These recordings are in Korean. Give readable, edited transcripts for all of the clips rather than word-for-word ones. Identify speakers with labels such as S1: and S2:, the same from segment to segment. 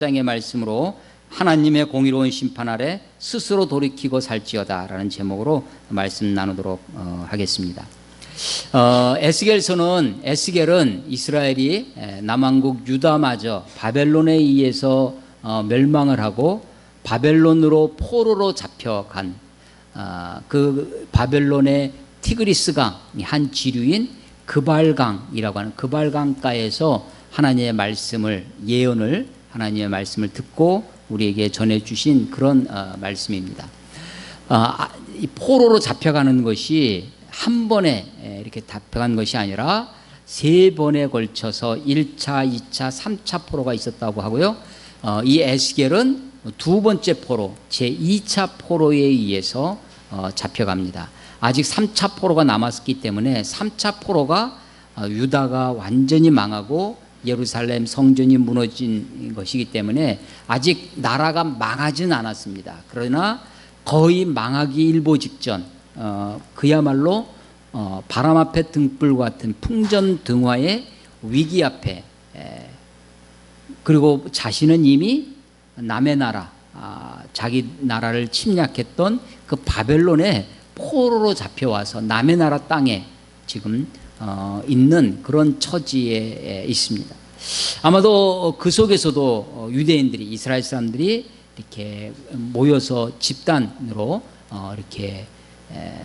S1: 장의 말씀으로 하나님의 공의로운 심판 아래 스스로 돌이키고 살지어다 라는 제목으로 말씀 나누도록 하겠습니다. 에스겔은 이스라엘이 남왕국 유다마저 바벨론에 의해서 멸망을 하고 바벨론으로 포로로 잡혀간 그 바벨론의 티그리스강 한 지류인 그발강이라고 하는 그발강가에서 하나님의 말씀을 하나님의 말씀을 듣고 우리에게 전해주신 그런 말씀입니다. 이 포로로 잡혀가는 것이 한 번에 이렇게 잡혀간 것이 아니라 세 번에 걸쳐서 1차, 2차, 3차 포로가 있었다고 하고요. 이 에스겔은 두 번째 포로, 제2차 포로에 의해서 잡혀갑니다. 아직 3차 포로가 남았기 때문에 3차 포로가 유다가 완전히 망하고 예루살렘 성전이 무너진 것이기 때문에 아직 나라가 망하진 않았습니다. 그러나 거의 망하기 일보 직전, 그야말로 바람 앞에 등불 같은 풍전등화의 위기 앞에, 그리고 자신은 이미 남의 나라, 자기 나라를 침략했던 그 바벨론에 포로로 잡혀와서 남의 나라 땅에 지금 있는 그런 처지에 있습니다. 아마도 그 속에서도 유대인들이, 이스라엘 사람들이 이렇게 모여서 집단으로 이렇게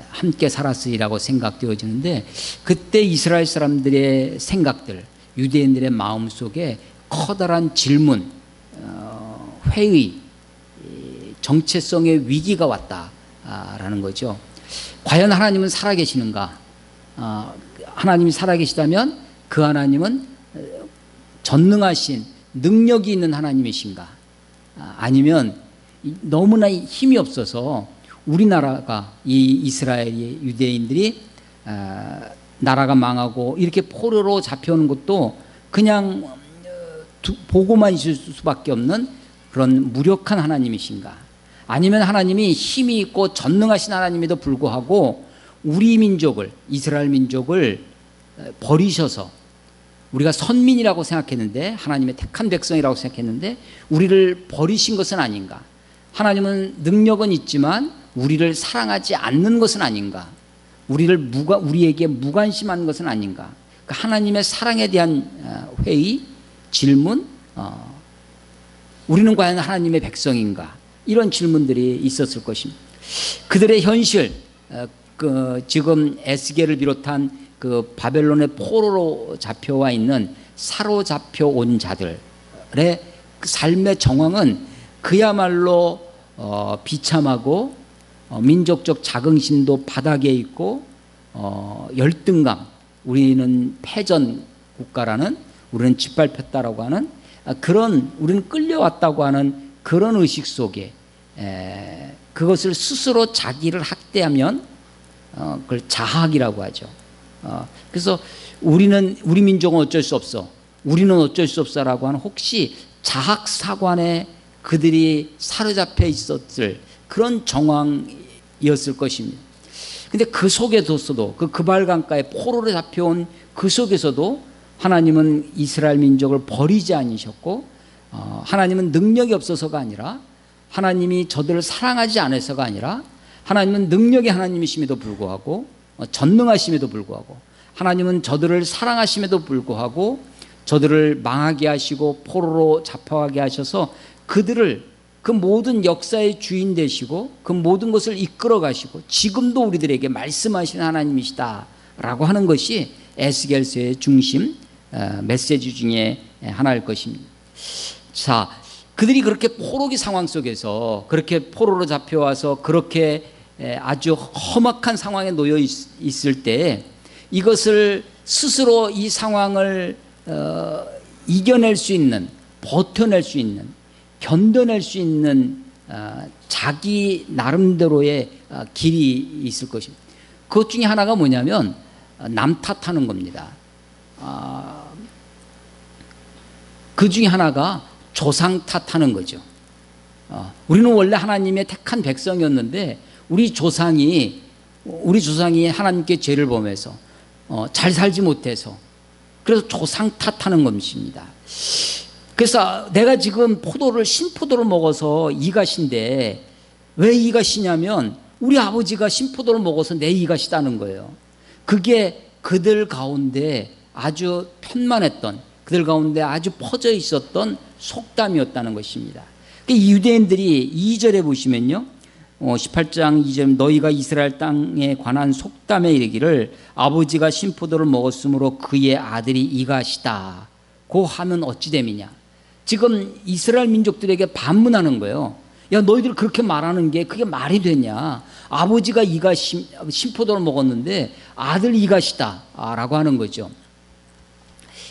S1: 함께 살았으리라고 생각되어지는데, 그때 이스라엘 사람들의 생각들, 유대인들의 마음 속에 커다란 질문, 회의, 정체성의 위기가 왔다라는 거죠. 과연 하나님은 살아계시는가? 하나님이 살아계시다면 그 하나님은 전능하신 능력이 있는 하나님이신가? 아니면 너무나 힘이 없어서 우리나라가, 이 이스라엘의 유대인들이 나라가 망하고 이렇게 포로로 잡혀오는 것도 그냥 보고만 있을 수밖에 없는 그런 무력한 하나님이신가? 아니면 하나님이 힘이 있고 전능하신 하나님에도 불구하고 우리 민족을, 이스라엘 민족을 버리셔서, 우리가 선민이라고 생각했는데, 하나님의 택한 백성이라고 생각했는데 우리를 버리신 것은 아닌가? 하나님은 능력은 있지만 우리를 사랑하지 않는 것은 아닌가? 우리에게 무관심한 것은 아닌가? 그러니까 하나님의 사랑에 대한 회의, 질문, 우리는 과연 하나님의 백성인가? 이런 질문들이 있었을 것입니다. 그들의 현실, 지금 에스겔을 비롯한 그 바벨론의 포로로 잡혀와 있는 사로잡혀 온 자들의 그 삶의 정황은 그야말로 비참하고 민족적 자긍심도 바닥에 있고 열등감, 우리는 패전 국가라는, 우리는 짓밟혔다라고 하는 그런, 우리는 끌려왔다고 하는 그런 의식 속에 그것을 스스로 자기를 학대하면 그걸 자학이라고 하죠. 그래서 우리 민족은 어쩔 수 없어, 우리는 어쩔 수 없어라고 하는 혹시 자학사관에 그들이 사로잡혀 있었을 그런 정황이었을 것입니다. 근데 그 속에서도, 그 그발강가에 포로로 잡혀온 그 속에서도 하나님은 이스라엘 민족을 버리지 않으셨고, 하나님은 능력이 없어서가 아니라, 하나님이 저들을 사랑하지 않아서가 아니라, 하나님은 능력의 하나님이심에도 불구하고, 전능하심에도 불구하고, 하나님은 저들을 사랑하심에도 불구하고 저들을 망하게 하시고 포로로 잡혀가게 하셔서 그들을, 그 모든 역사의 주인 되시고 그 모든 것을 이끌어 가시고 지금도 우리들에게 말씀하시는 하나님이시다라고 하는 것이 에스겔서의 중심 메시지 중에 하나일 것입니다. 자, 그들이 그렇게 포로기 상황 속에서, 그렇게 포로로 잡혀와서 그렇게 아주 험악한 상황에 놓여 있을 때 이것을 스스로, 이 상황을 이겨낼 수 있는, 버텨낼 수 있는, 견뎌낼 수 있는 자기 나름대로의 길이 있을 것입니다. 그것 중에 하나가 뭐냐면 남 탓하는 겁니다. 그 중에 하나가 조상 탓하는 거죠. 우리는 원래 하나님의 택한 백성이었는데 우리 조상이 하나님께 죄를 범해서 잘 살지 못해서, 그래서 조상 탓하는 것입니다. 그래서 내가 지금 신포도를 먹어서 이가 신데, 왜 이가 시냐면 우리 아버지가 신포도를 먹어서 내 이가 시다는 거예요. 그게 그들 가운데 아주 편만했던, 그들 가운데 아주 퍼져 있었던 속담이었다는 것입니다. 이 유대인들이 2절에 보시면요, 18장 2절, 너희가 이스라엘 땅에 관한 속담에 이르기를 아버지가 신포도를 먹었으므로 그의 아들이 이가시다 고 하면 어찌 됨이냐. 지금 이스라엘 민족들에게 반문하는 거예요. 야, 너희들 그렇게 말하는 게 그게 말이 되냐. 아버지가 신포도를 먹었는데 아들 이가시다 라고 하는 거죠.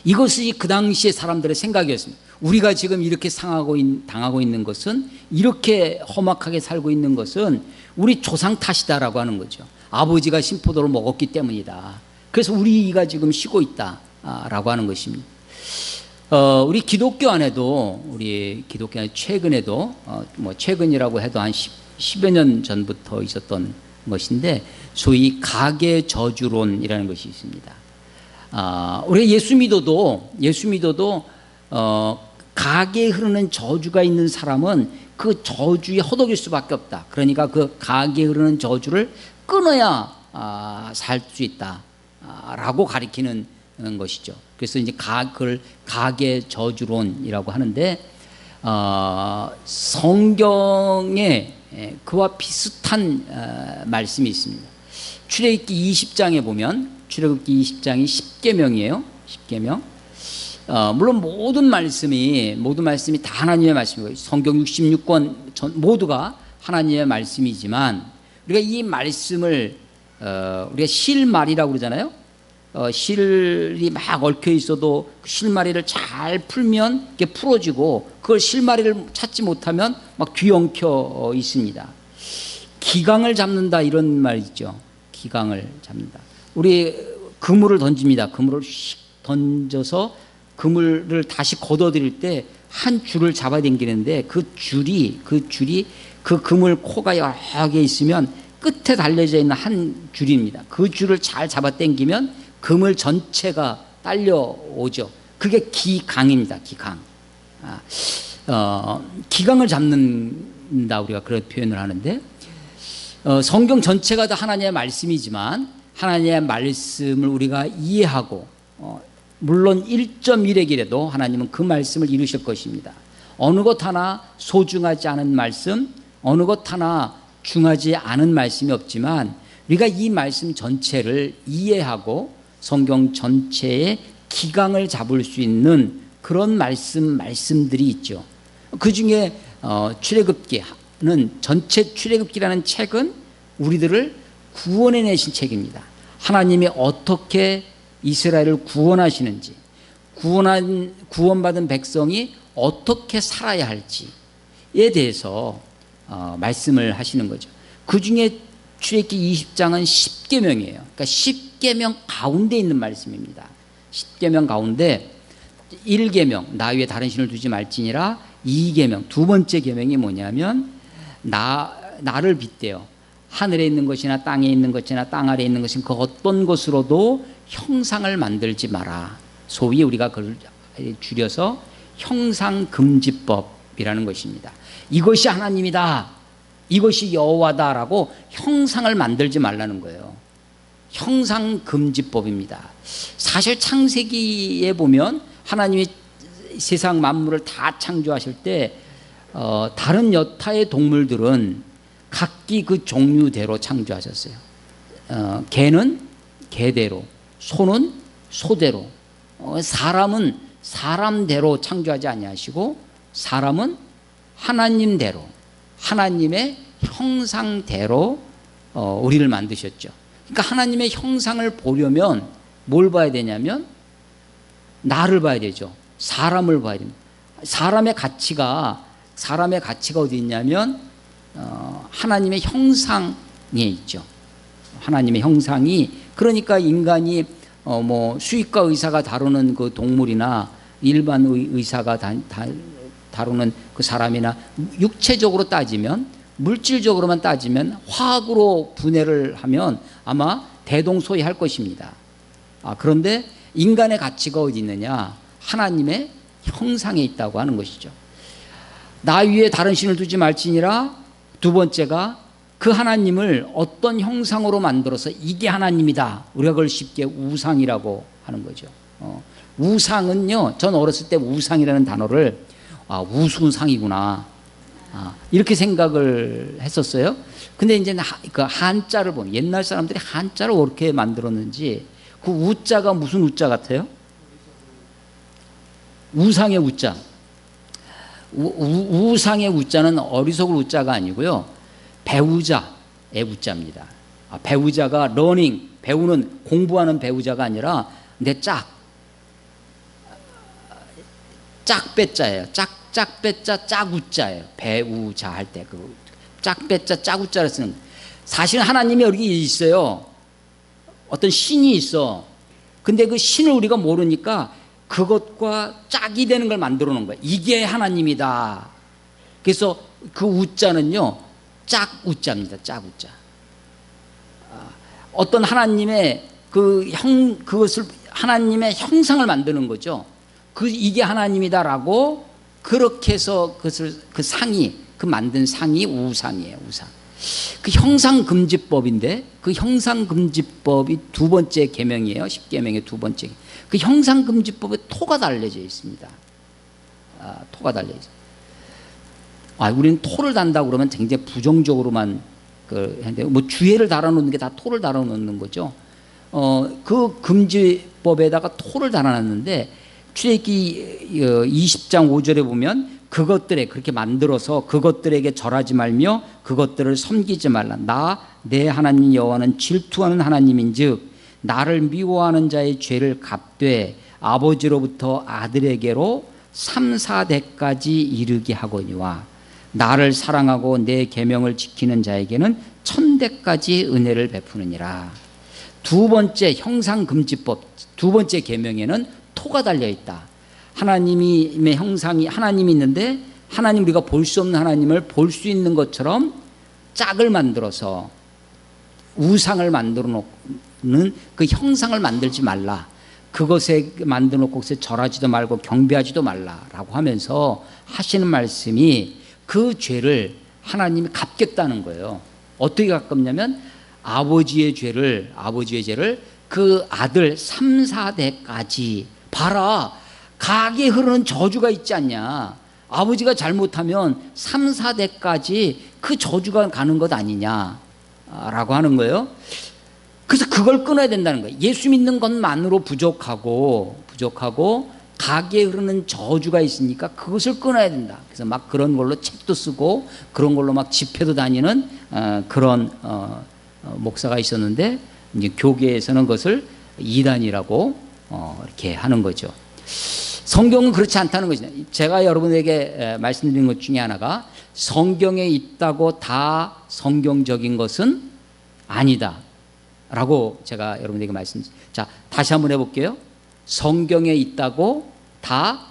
S1: 이것이 그 당시의 사람들의 생각이었습니다. 우리가 지금 이렇게 당하고 있는 것은, 이렇게 험악하게 살고 있는 것은 우리 조상 탓이다라고 하는 거죠. 아버지가 신포도를 먹었기 때문이다. 그래서 우리 이가 지금 쉬고 있다라고 하는 것입니다. 우리 기독교 안에도 최근에도 최근이라고 해도 한 10여 년 전부터 있었던 것인데, 소위 가계 저주론이라는 것이 있습니다. 우리 예수 믿어도 가계에 흐르는 저주가 있는 사람은 그 저주에 허덕일 수밖에 없다. 그러니까 그 가계에 흐르는 저주를 끊어야 살 수 있다라고 가리키는 것이죠. 그래서 이제 그걸 가계 저주론이라고 하는데, 성경에 그와 비슷한 말씀이 있습니다. 출애굽기 20장에 보면, 출애굽기 20장이 10계명이에요. 10계명. 물론 모든 말씀이 다 하나님의 말씀이고, 성경 66권 모두가 하나님의 말씀이지만, 우리가 이 말씀을 우리가 실마리라고 그러잖아요. 실이 막 얽혀 있어도 그 실마리를 잘 풀면 이게 풀어지고, 그걸 실마리를 찾지 못하면 막 뒤엉켜 있습니다. 기강을 잡는다, 이런 말 있죠. 기강을 잡는다. 우리 그물을 던집니다. 그물을 휙 던져서 그물을 다시 걷어들일 때 한 줄을 잡아 당기는데, 그 줄이 그 그물 코가 여러 개 있으면 끝에 달려져 있는 한 줄입니다. 그 줄을 잘 잡아 당기면 그물 전체가 딸려오죠. 그게 기강입니다. 기강. 기강을 잡는다, 우리가 그런 표현을 하는데, 성경 전체가 다 하나님의 말씀이지만 하나님의 말씀을 우리가 이해하고, 물론 1.1의 길에도 하나님은 그 말씀을 이루실 것입니다. 어느 것 하나 소중하지 않은 말씀, 어느 것 하나 중하지 않은 말씀이 없지만, 우리가 이 말씀 전체를 이해하고 성경 전체의 기강을 잡을 수 있는 그런 말씀들이 있죠. 그 중에 출애굽기는, 전체 출애굽기라는 책은 우리들을 구원해 내신 책입니다. 하나님이 어떻게 이스라엘을 구원하시는지, 구원받은 백성이 어떻게 살아야 할지에 대해서 말씀을 하시는 거죠. 그 중에 출애굽기 20장은 10계명이에요. 그러니까 10계명 가운데 있는 말씀입니다. 10계명 가운데 1계명, 나 외에 다른 신을 두지 말지니라. 2계명, 두 번째 계명이 뭐냐면, 나를 빗대어 하늘에 있는 것이나 땅에 있는 것이나 땅 아래에 있는 것은 그 어떤 것으로도 형상을 만들지 마라. 소위 우리가 그걸 줄여서 형상금지법이라는 것입니다. 이것이 하나님이다, 이것이 여호와다라고 형상을 만들지 말라는 거예요. 형상금지법입니다. 사실 창세기에 보면 하나님이 세상 만물을 다 창조하실 때 다른 여타의 동물들은 각기 그 종류대로 창조하셨어요. 개는 개대로, 소는 소대로, 사람은 사람대로 창조하지 아니하시고, 사람은 하나님대로, 하나님의 형상대로 우리를 만드셨죠. 그러니까 하나님의 형상을 보려면 뭘 봐야 되냐면, 나를 봐야 되죠. 사람을 봐야 됩니다. 사람의 가치가 어디 있냐면 하나님의 형상에 있죠. 하나님의 형상이, 그러니까 인간이 수의과 의사가 다루는 그 동물이나 일반 의사가 다루는 그 사람이나, 육체적으로 따지면, 물질적으로만 따지면, 화학으로 분해를 하면 아마 대동소이할 것입니다. 그런데 인간의 가치가 어디 있느냐? 하나님의 형상에 있다고 하는 것이죠. 나 위에 다른 신을 두지 말지니라. 두 번째가 그 하나님을 어떤 형상으로 만들어서 이게 하나님이다. 우리가 그걸 쉽게 우상이라고 하는 거죠. 우상은요, 전 어렸을 때 우상이라는 단어를 우스운 상이구나, 이렇게 생각을 했었어요. 근데 이제 그 한자를 보면, 옛날 사람들이 한자를 어떻게 만들었는지, 그 우자가 무슨 우자 같아요? 우상의 우자. 우상의 우자는 어리석을 우자가 아니고요, 배우자의 우자입니다. 배우자가 러닝, 배우는, 공부하는 배우자가 아니라 내 짝배자예요. 짝배자, 짝우자예요. 배우자 할 때 그 짝배자, 짝우자를 쓰는 거예요. 사실은 하나님이 여기 있어요. 어떤 신이 있어. 근데 그 신을 우리가 모르니까 그것과 짝이 되는 걸 만들어 놓은 거예요. 이게 하나님이다. 그래서 그 우자는요, 짝우자입니다. 짝우자. 어떤 하나님의 그것을 하나님의 형상을 만드는 거죠. 이게 하나님이다라고 그렇게 해서 그 상이, 그 만든 상이 우상이에요. 우상. 그 형상금지법인데, 그 형상금지법이 두 번째 계명이에요. 10계명의 두 번째. 그 형상금지법에 토가 달려져 있습니다. 토가 달려 있어요. 우리는 토를 단다고 그러면 굉장히 부정적으로만 했는데, 뭐 주애를 달아놓는 게 다 토를 달아놓는 거죠. 그 금지법에다가 토를 달아놨는데, 출애굽기 20장 5절에 보면 그것들에 그렇게 만들어서 그것들에게 절하지 말며 그것들을 섬기지 말라. 나 내 하나님 여호와는 질투하는 하나님인즉 나를 미워하는 자의 죄를 갚되 아버지로부터 아들에게로 3, 4대까지 이르게 하거니와 나를 사랑하고 내 계명을 지키는 자에게는 1000대까지 은혜를 베푸느니라. 두 번째 형상금지법, 두 번째 계명에는 토가 달려 있다. 하나님의 형상이, 하나님이 있는데 하나님, 우리가 볼 수 없는 하나님을 볼 수 있는 것처럼 짝을 만들어서 우상을 만들어 놓는 그 형상을 만들지 말라. 그것에 만들어 놓고 그것에 절하지도 말고 경배하지도 말라라고 하면서 하시는 말씀이 그 죄를 하나님이 갚겠다는 거예요. 어떻게 갚냐면 아버지의 죄를 그 아들 3, 4대까지 봐라. 가게 흐르는 저주가 있지 않냐. 아버지가 잘못하면 3, 4대까지 그 저주가 가는 것 아니냐라고 하는 거예요. 그래서 그걸 끊어야 된다는 거예요. 예수 믿는 것만으로 부족하고 가게 흐르는 저주가 있으니까 그것을 끊어야 된다. 그래서 막 그런 걸로 책도 쓰고 그런 걸로 막 집회도 다니는 그런 목사가 있었는데, 이제 교계에서는 그것을 이단이라고 이렇게 하는 거죠. 성경은 그렇지 않다는 것이죠. 제가 여러분에게 말씀드린 것 중에 하나가, 성경에 있다고 다 성경적인 것은 아니다 라고 제가 여러분에게 말씀드립니다. 자, 다시 한번 해볼게요. 성경에 있다고 다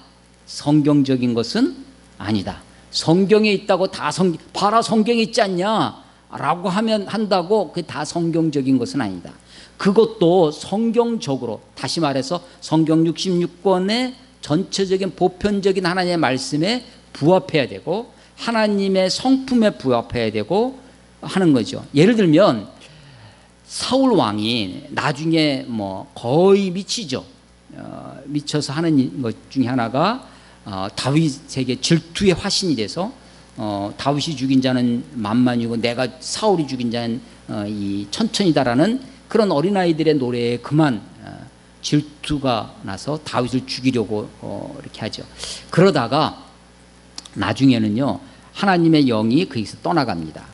S1: 성경적인 것은 아니다. 성경에 있다고 다 봐라 성경에 있지 않냐 라고 한다고 그게 다 성경적인 것은 아니다. 그것도 성경적으로, 다시 말해서 성경 66권의 전체적인 보편적인 하나님의 말씀에 부합해야 되고 하나님의 성품에 부합해야 되고 하는 거죠. 예를 들면 사울 왕이 나중에 뭐 거의 미치죠. 미쳐서 하는 것 중에 하나가 다윗에게 질투의 화신이 돼서 다윗이 죽인 자는 만만이고 내가 사울이 죽인 자는 이 천천이다라는 그런 어린아이들의 노래에 그만 질투가 나서 다윗을 죽이려고 이렇게 하죠. 그러다가 나중에는요, 하나님의 영이 거기서 떠나갑니다.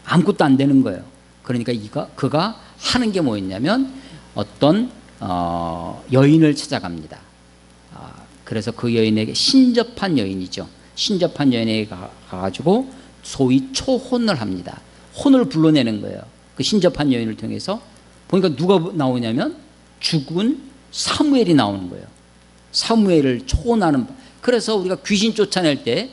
S1: 아무것도 안 되는 거예요. 그러니까 그가 하는 게 뭐였냐면 어떤 여인을 찾아갑니다. 그래서 그 여인에게, 신접한 여인이죠. 신접한 여인에게 가가지고 소위 초혼을 합니다. 혼을 불러내는 거예요. 그 신접한 여인을 통해서. 보니까 누가 나오냐면 죽은 사무엘이 나오는 거예요. 사무엘을 초혼하는. 그래서 우리가 귀신 쫓아낼 때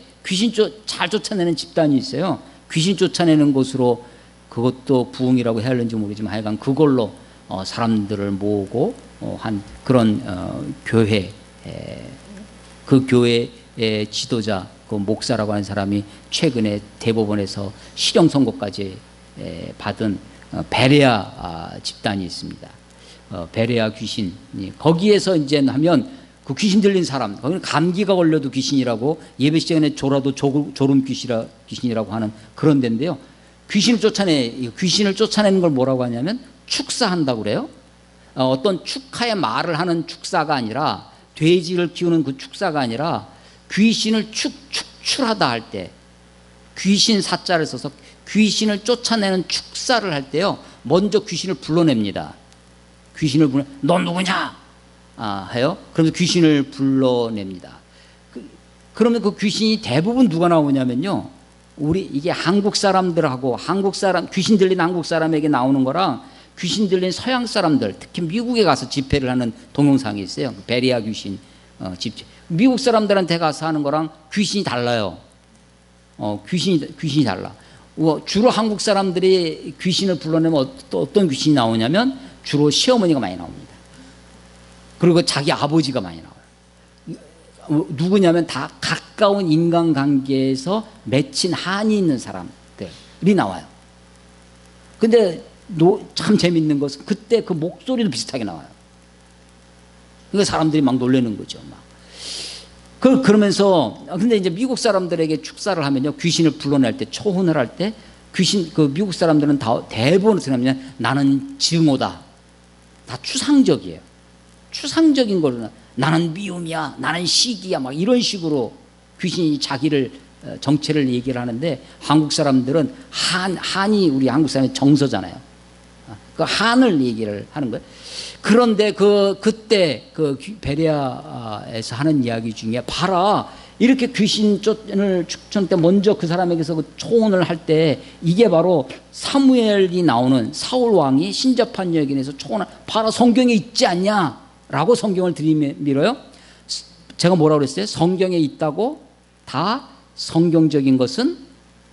S1: 잘 쫓아내는 집단이 있어요. 귀신 쫓아내는 곳으로, 그것도 부흥이라고 해야 하는지 모르지만 하여간 그걸로 사람들을 모으고 한 그런 교회 그 교회의 지도자, 그 목사라고 하는 사람이 최근에 대법원에서 실형 선고까지 받은 베레아 집단이 있습니다. 베레아 귀신. 거기에서 이제 하면 그 귀신 들린 사람, 거기는 감기가 걸려도 귀신이라고, 예배 시간에 졸아도 졸음 귀신이라고 하는 그런 데인데요. 귀신을 쫓아내는 걸 뭐라고 하냐면 축사한다고 그래요. 어떤 축하의 말을 하는 축사가 아니라, 돼지를 키우는 그 축사가 아니라, 귀신을 축출하다 할 때, 귀신 사자를 써서 귀신을 쫓아내는 축사를 할 때요, 먼저 귀신을 불러냅니다. 너 누구냐? 해요. 그러면서 귀신을 불러냅니다. 그러면 그 귀신이 대부분 누가 나오냐면요, 이게 한국 사람들하고 귀신 들린 한국 사람에게 나오는 거랑 귀신 들린 서양 사람들, 특히 미국에 가서 집회를 하는 동영상이 있어요. 베리아 귀신 집회. 미국 사람들한테 가서 하는 거랑 귀신이 달라요. 귀신이 달라. 주로 한국 사람들이 귀신을 불러내면 어떤 귀신이 나오냐면 주로 시어머니가 많이 나옵니다. 그리고 자기 아버지가 많이 나와요. 누구냐면 다 가까운 인간관계에서 맺힌 한이 있는 사람들이 나와요. 근데 참 재밌는 것은 그때 그 목소리도 비슷하게 나와요. 그러니까 사람들이 막 놀라는 거죠. 그러면서, 근데 이제 미국 사람들에게 축사를 하면요, 귀신을 불러낼 때, 초혼을 할 때, 미국 사람들은 대부분 어떻게 하냐면, 나는 증오다. 다 추상적이에요. 추상적인 걸로, 나는 미움이야, 나는 시기야, 막 이런 식으로 귀신이 자기를, 정체를 얘기를 하는데, 한국 사람들은 한이 우리 한국 사람의 정서잖아요. 그 한을 얘기를 하는 거예요. 그런데 그때 베레아에서 하는 이야기 중에, 봐라, 이렇게 귀신을 축전 때 먼저 그 사람에게서 그 초혼을 할 때, 이게 바로 사무엘이 나오는 사울 왕이 신접한 여인에서 초혼을, 봐라, 성경에 있지 않냐라고 성경을 들이밀어요. 제가 뭐라고 그랬어요? 성경에 있다고 다 성경적인 것은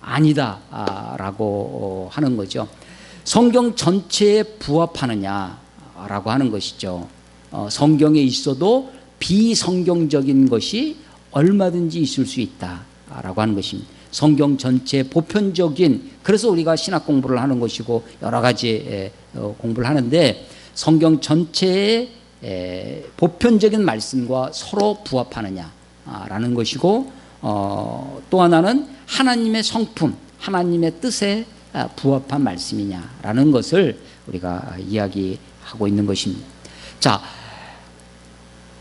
S1: 아니다라고 하는 거죠. 성경 전체에 부합하느냐라고 하는 것이죠. 성경에 있어도 비성경적인 것이 얼마든지 있을 수 있다라고 하는 것입니다. 성경 전체 보편적인, 그래서 우리가 신학 공부를 하는 것이고 여러 가지 공부를 하는데, 성경 전체의 보편적인 말씀과 서로 부합하느냐라는 것이고, 또 하나는 하나님의 성품, 하나님의 뜻에 부합한 말씀이냐라는 것을 우리가 이야기하고 있는 것입니다. 자,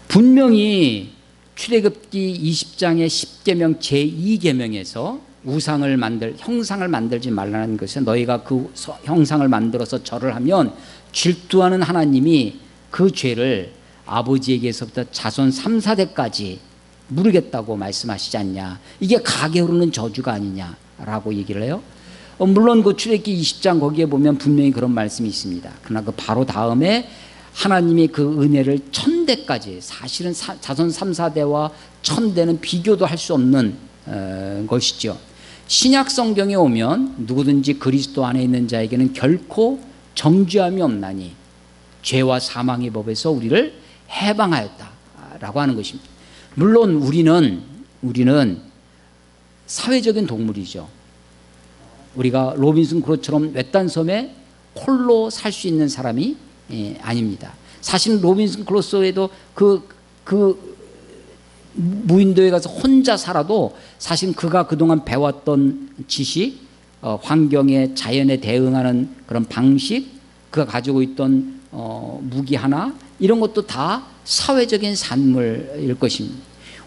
S1: 분명히 출애굽기 20장의 10계명 제2계명에서 형상을 만들지 말라는 것은, 너희가 그 형상을 만들어서 절을 하면 질투하는 하나님이 그 죄를 아버지에게서부터 자손 3, 4대까지 물으겠다고 말씀하시지 않냐. 이게 가게 흐르는 저주가 아니냐라고 얘기를 해요. 물론 그 출애굽기 20장 거기에 보면 분명히 그런 말씀이 있습니다. 그러나 그 바로 다음에 하나님이 그 은혜를 1000대까지, 사실은 자손 3, 4대와 1000대는 비교도 할 수 없는 것이죠. 신약 성경에 오면 누구든지 그리스도 안에 있는 자에게는 결코 정죄함이 없나니 죄와 사망의 법에서 우리를 해방하였다라고 하는 것입니다. 물론 우리는 사회적인 동물이죠. 우리가 로빈슨 크루소처럼 외딴 섬에 홀로 살 수 있는 사람이 아닙니다. 사실 로빈슨 크루소에도 그 무인도에 가서 혼자 살아도 사실 그가 그동안 배웠던 지식, 환경에, 자연에 대응하는 그런 방식, 그가 가지고 있던 무기 하나, 이런 것도 다 사회적인 산물일 것입니다.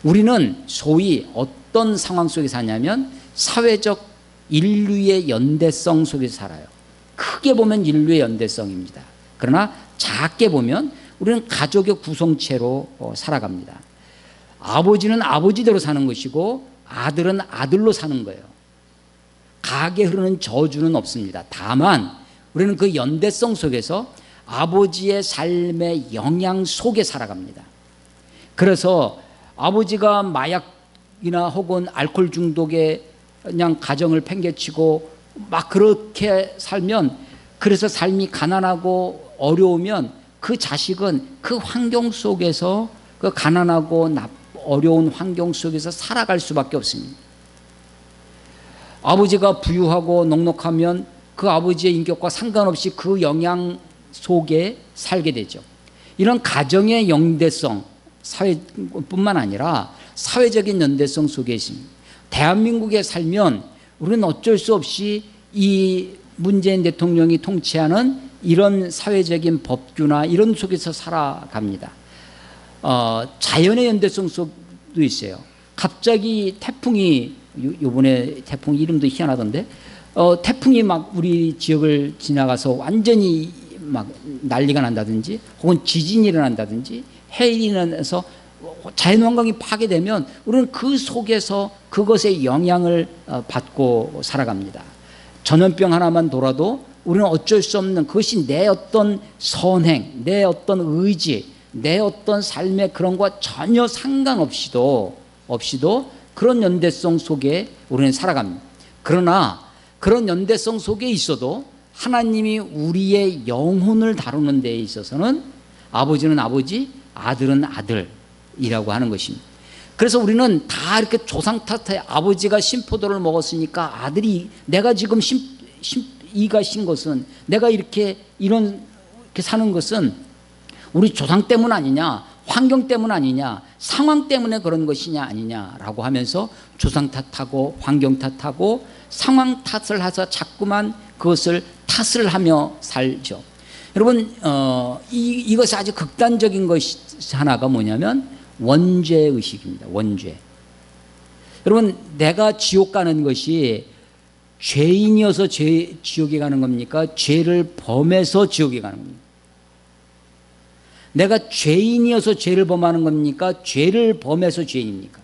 S1: 우리는 소위 어떤 상황 속에 사냐면 사회적 인류의 연대성 속에서 살아요. 크게 보면 인류의 연대성입니다. 그러나 작게 보면 우리는 가족의 구성체로 살아갑니다. 아버지는 아버지대로 사는 것이고 아들은 아들로 사는 거예요. 가게 흐르는 저주는 없습니다. 다만 우리는 그 연대성 속에서 아버지의 삶의 영향 속에 살아갑니다. 그래서 아버지가 마약이나 혹은 알코올 중독에 그냥 가정을 팽개치고 막 그렇게 살면, 그래서 삶이 가난하고 어려우면 그 자식은 그 환경 속에서 그 가난하고 어려운 환경 속에서 살아갈 수밖에 없습니다. 아버지가 부유하고 넉넉하면 그 아버지의 인격과 상관없이 그 영향 속에 살게 되죠. 이런 가정의 연대성, 사회뿐만 아니라 사회적인 연대성 속에 있습니다. 대한민국에 살면 우리는 어쩔 수 없이 이 문재인 대통령이 통치하는 이런 사회적인 법규나 이런 속에서 살아갑니다. 자연의 연대성 속도 있어요. 갑자기 태풍이, 요번에 태풍 이름도 희한하던데, 태풍이 막 우리 지역을 지나가서 완전히 막 난리가 난다든지, 혹은 지진이 일어난다든지, 해일이 일어나서 자연환경이 파괴되면 우리는 그 속에서 그것의 영향을 받고 살아갑니다. 전염병 하나만 돌아도 우리는 어쩔 수 없는, 그것이 내 어떤 선행, 내 어떤 의지, 내 어떤 삶의 그런 것과 전혀 상관없이도 그런 연대성 속에 우리는 살아갑니다. 그러나 그런 연대성 속에 있어도 하나님이 우리의 영혼을 다루는 데에 있어서는 아버지는 아버지, 아들은 아들이라고 하는 것입니다. 그래서 우리는 다 이렇게 조상 탓에 아버지가 신포도를 먹었으니까 아들이, 내가 지금 이가 신 것은, 내가 이렇게 사는 것은 우리 조상 때문 아니냐, 환경 때문 아니냐, 상황 때문에 그런 것이냐 아니냐라고 하면서 조상 탓하고 환경 탓하고 상황 탓을 해서 자꾸만 그것을 탓을 하며 살죠. 여러분, 이것이 아주 극단적인 것이 하나가 뭐냐면 원죄의식입니다. 원죄. 여러분, 내가 지옥 가는 것이 죄인이어서 지옥에 가는 겁니까? 죄를 범해서 지옥에 가는 겁니까? 내가 죄인이어서 죄를 범하는 겁니까? 죄를 범해서 죄인입니까?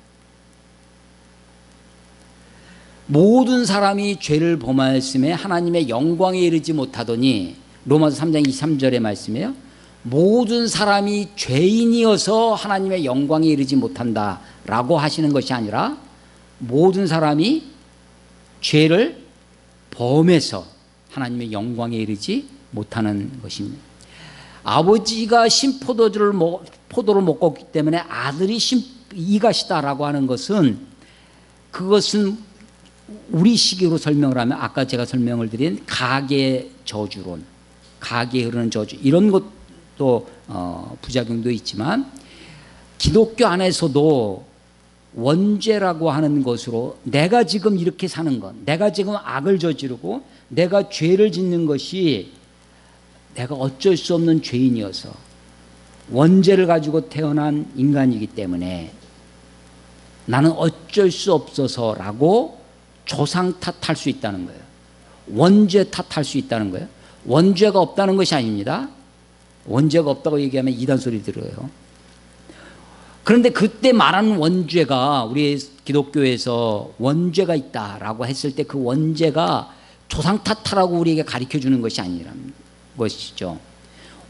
S1: 모든 사람이 죄를 범하였음에 하나님의 영광에 이르지 못하더니, 로마서 3장 23절의 말씀이에요. 모든 사람이 죄인이어서 하나님의 영광에 이르지 못한다라고 하시는 것이 아니라 모든 사람이 죄를 범해서 하나님의 영광에 이르지 못하는 것입니다. 아버지가 포도를 먹었기 때문에 아들이 이가시다라고 하는 것은, 그것은 우리 시기로 설명을 하면 아까 제가 설명을 드린 가계 저주론, 가계에 흐르는 저주, 이런 것도 부작용도 있지만, 기독교 안에서도 원죄라고 하는 것으로 내가 지금 이렇게 사는 것, 내가 지금 악을 저지르고 내가 죄를 짓는 것이 내가 어쩔 수 없는 죄인이어서 원죄를 가지고 태어난 인간이기 때문에 나는 어쩔 수 없어서라고 조상 탓할 수 있다는 거예요. 원죄 탓할 수 있다는 거예요. 원죄가 없다는 것이 아닙니다. 원죄가 없다고 얘기하면 이단 소리 들어요. 그런데 그때 말하는 원죄가, 우리 기독교에서 원죄가 있다라고 했을 때 그 원죄가 조상 탓하라고 우리에게 가르쳐 주는 것이 아니라는 것이죠.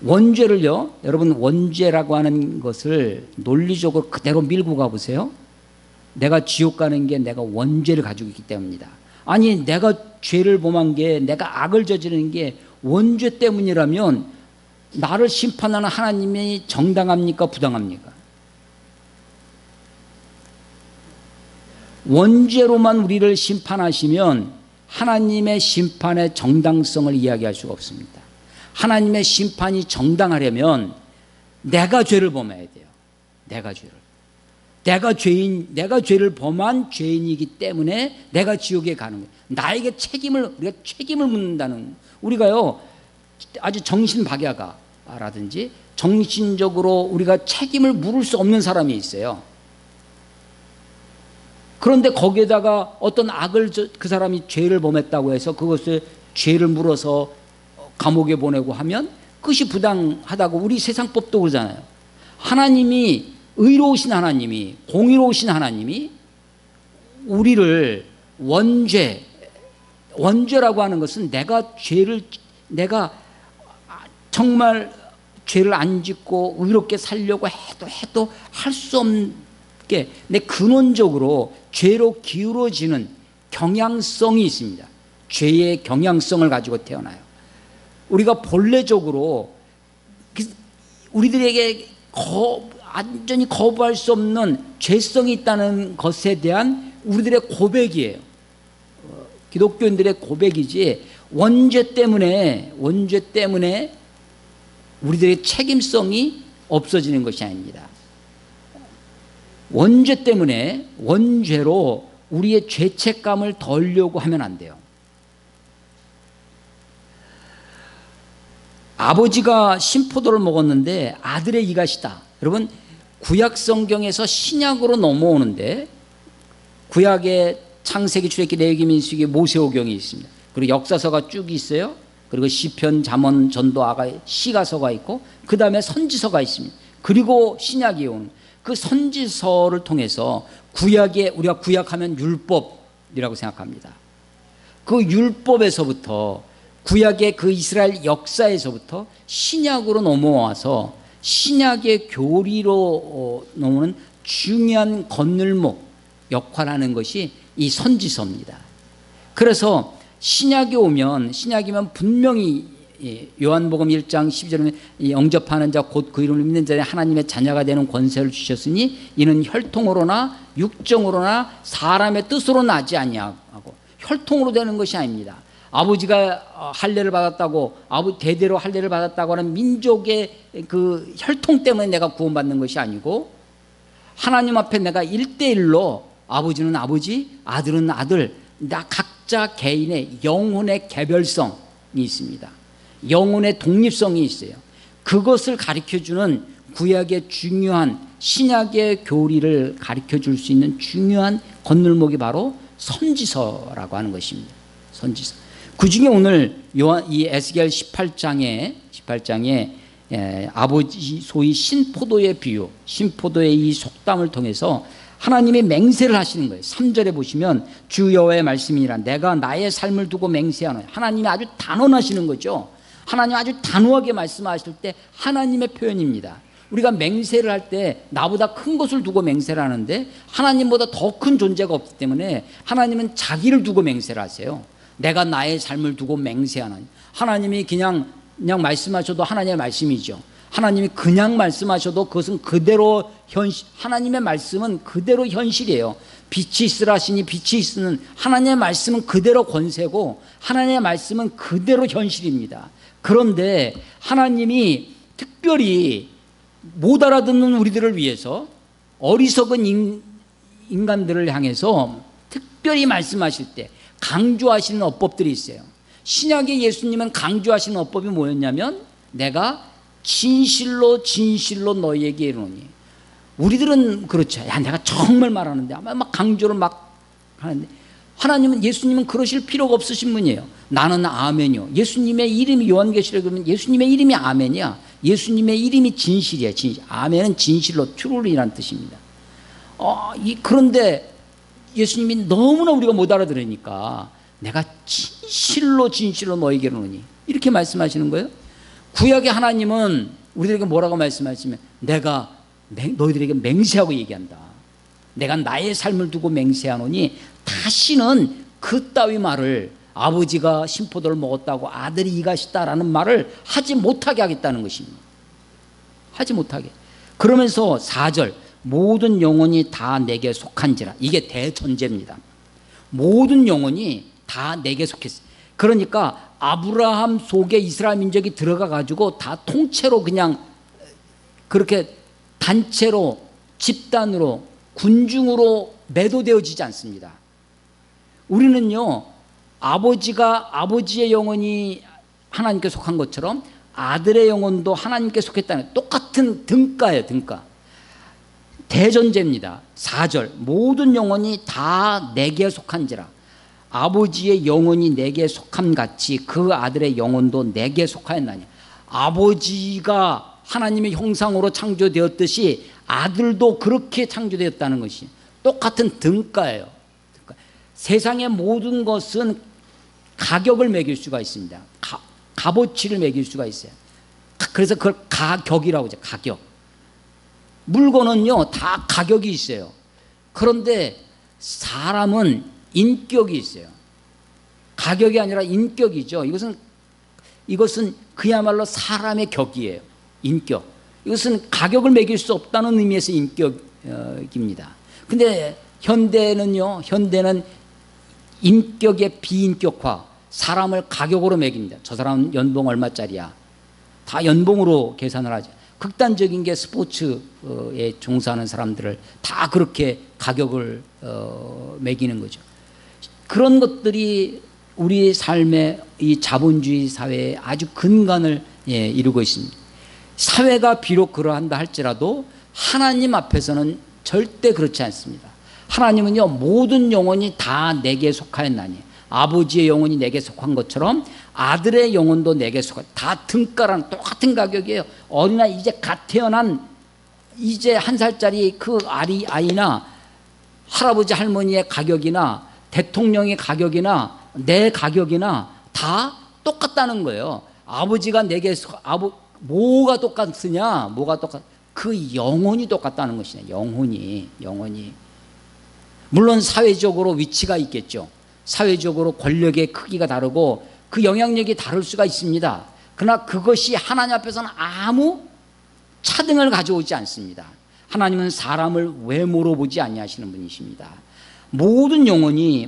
S1: 원죄를요, 여러분, 원죄라고 하는 것을 논리적으로 그대로 밀고 가보세요. 내가 지옥 가는 게 내가 원죄를 가지고 있기 때문입니다. 아니, 내가 죄를 범한 게, 내가 악을 저지르는 게 원죄 때문이라면 나를 심판하는 하나님이 정당합니까? 부당합니까? 원죄로만 우리를 심판하시면 하나님의 심판의 정당성을 이야기할 수가 없습니다. 하나님의 심판이 정당하려면 내가 죄를 범해야 돼요. 내가 죄를 범한 죄인이기 때문에 내가 지옥에 가는 거예요. 나에게 우리가 책임을 묻는다는, 우리가요, 아주 정신박야가라든지 정신적으로 우리가 책임을 물을 수 없는 사람이 있어요. 그런데 거기에다가 어떤 악을, 그 사람이 죄를 범했다고 해서 그것을 죄를 물어서 감옥에 보내고 하면 그것이 부당하다고 우리 세상법도 그러잖아요. 하나님이, 의로우신 하나님이, 공의로우신 하나님이 우리를 원죄라고 하는 것은 내가 정말 죄를 안 짓고 의롭게 살려고 해도 할 수 없게 내 근원적으로 죄로 기울어지는 경향성이 있습니다. 죄의 경향성을 가지고 태어나요. 우리가 본래적으로 우리들에게 완전히 거부할 수 없는 죄성이 있다는 것에 대한 우리들의 고백이에요. 기독교인들의 고백이지, 원죄 때문에 우리들의 책임성이 없어지는 것이 아닙니다. 원죄 때문에, 원죄로 우리의 죄책감을 덜려고 하면 안 돼요. 아버지가 신포도를 먹었는데 아들의 이가시다. 여러분, 구약 성경에서 신약으로 넘어오는데, 구약에 창세기, 출애굽기, 레위기, 민수기, 모세오경이 있습니다. 그리고 역사서가 쭉 있어요. 그리고 시편, 잠언, 전도, 아가의 시가서가 있고, 그 다음에 선지서가 있습니다. 그리고 신약이 오는 그 선지서를 통해서 구약에, 우리가 구약하면 율법이라고 생각합니다. 그 율법에서부터, 구약의 그 이스라엘 역사에서부터 신약으로 넘어와서 신약의 교리로 넘어오는 중요한 건널목 역할하는 것이 이 선지서입니다. 그래서 신약이 오면, 신약이면 분명히 요한복음 1장 12절에 영접하는 자 곧 그 이름을 믿는 자에 하나님의 자녀가 되는 권세를 주셨으니 이는 혈통으로나 육정으로나 사람의 뜻으로 나지 아니하고, 혈통으로 되는 것이 아닙니다. 아버지가 할례를 받았다고, 대대로 할례를 받았다고 하는 민족의 그 혈통 때문에 내가 구원받는 것이 아니고, 하나님 앞에 내가 1대1로, 아버지는 아버지, 아들은 아들, 나 각자 개인의 영혼의 개별성이 있습니다. 영혼의 독립성이 있어요. 그것을 가르쳐주는 구약의 중요한, 신약의 교리를 가르쳐줄 수 있는 중요한 건널목이 바로 선지서라고 하는 것입니다. 선지서. 그 중에 오늘 이 에스겔 18장에 아버지, 소위 신포도의 비유, 신포도의 이 속담을 통해서 하나님이 맹세를 하시는 거예요. 3절에 보시면 주 여호와의 말씀이니라 내가 나의 삶을 두고 맹세하노니, 하나님이 아주 단언하시는 거죠. 하나님 아주 단호하게 말씀하실 때 하나님의 표현입니다. 우리가 맹세를 할 때 나보다 큰 것을 두고 맹세를 하는데 하나님보다 더 큰 존재가 없기 때문에 하나님은 자기를 두고 맹세를 하세요. 내가 나의 삶을 두고 맹세하는, 하나님이 그냥 말씀하셔도 하나님의 말씀이죠. 하나님이 그냥 말씀하셔도 그것은 그대로 하나님의 말씀은 그대로 현실이에요. 빛이 있으라 하시니 빛이 있으는, 하나님의 말씀은 그대로 권세고 하나님의 말씀은 그대로 현실입니다. 그런데 하나님이 특별히 못 알아듣는 우리들을 위해서, 어리석은 인간들을 향해서 특별히 말씀하실 때 강조하시는 어법들이 있어요. 신약의 예수님은 강조하시는 어법이 뭐였냐면, 내가 진실로 너희에게 이르노니. 우리들은 그렇죠. 야, 내가 정말 말하는데 막 강조를 막 하는데, 하나님은, 예수님은 그러실 필요가 없으신 분이에요. 나는 아멘이요. 예수님의 이름이, 요한계시록에 보면 예수님의 이름이 아멘이야. 예수님의 이름이 진실이야. 진실. 아멘은 진실로, truly라는 뜻입니다. 그런데 예수님이 너무나 우리가 못 알아들으니까 내가 진실로 너희에게 이르노니 이렇게 말씀하시는 거예요. 구약의 하나님은 우리들에게 뭐라고 말씀하시면, 내가 너희들에게 맹세하고 얘기한다. 내가 나의 삶을 두고 맹세하노니 다시는 그 따위 말을, 아버지가 신포도를 먹었다고 아들이 이가시다라는 말을 하지 못하게 하겠다는 것입니다. 하지 못하게. 그러면서 4절, 모든 영혼이 다 내게 속한지라. 이게 대전제입니다. 모든 영혼이 다 내게 속했어요. 그러니까 아브라함 속에 이스라엘 민족이 들어가 가지고 다 통째로 그냥 그렇게 단체로, 집단으로, 군중으로 매도되어지지 않습니다. 우리는요, 아버지의 영혼이 하나님께 속한 것처럼 아들의 영혼도 하나님께 속했다는, 똑같은 등가예요. 등가. 대전제입니다. 4절, 모든 영혼이 다 내게 속한지라. 아버지의 영혼이 내게 속함 같이 그 아들의 영혼도 내게 속하였나니. 아버지가 하나님의 형상으로 창조되었듯이 아들도 그렇게 창조되었다는 것이 똑같은 등가예요. 세상의 모든 것은 가격을 매길 수가 있습니다. 값어치를 매길 수가 있어요. 그래서 그걸 가격이라고 하죠. 가격. 물건은요 다 가격이 있어요. 그런데 사람은 인격이 있어요. 가격이 아니라 인격이죠. 이것은 그야말로 사람의 격이에요. 인격. 이것은 가격을 매길 수 없다는 의미에서 인격입니다. 근데 현대는 인격의 비인격화, 사람을 가격으로 매깁니다. 저 사람은 연봉 얼마짜리야. 다 연봉으로 계산을 하죠. 극단적인 게 스포츠에 종사하는 사람들을 다 그렇게 가격을 매기는 거죠. 그런 것들이 우리 삶의 이 자본주의 사회에 아주 근간을 이루고 있습니다. 사회가 비록 그러한다 할지라도 하나님 앞에서는 절대 그렇지 않습니다. 하나님은요, 모든 영혼이 다 내게 속하였나니, 아버지의 영혼이 내게 속한 것처럼 아들의 영혼도 내게 속하, 다 등가라는 똑같은 가격이에요. 어린아이 이제 갓 태어난 이제 1살짜리 그 아이나 할아버지 할머니의 가격이나 대통령의 가격이나 내 가격이나 다 똑같다는 거예요. 아버지가 내게 뭐가 똑같으냐? 그 영혼이 똑같다는 것이냐. 영혼이. 물론 사회적으로 위치가 있겠죠. 사회적으로 권력의 크기가 다르고 그 영향력이 다를 수가 있습니다. 그러나 그것이 하나님 앞에서는 아무 차등을 가져오지 않습니다. 하나님은 사람을 외모로 보지 아니하시는 분이십니다. 모든 영혼이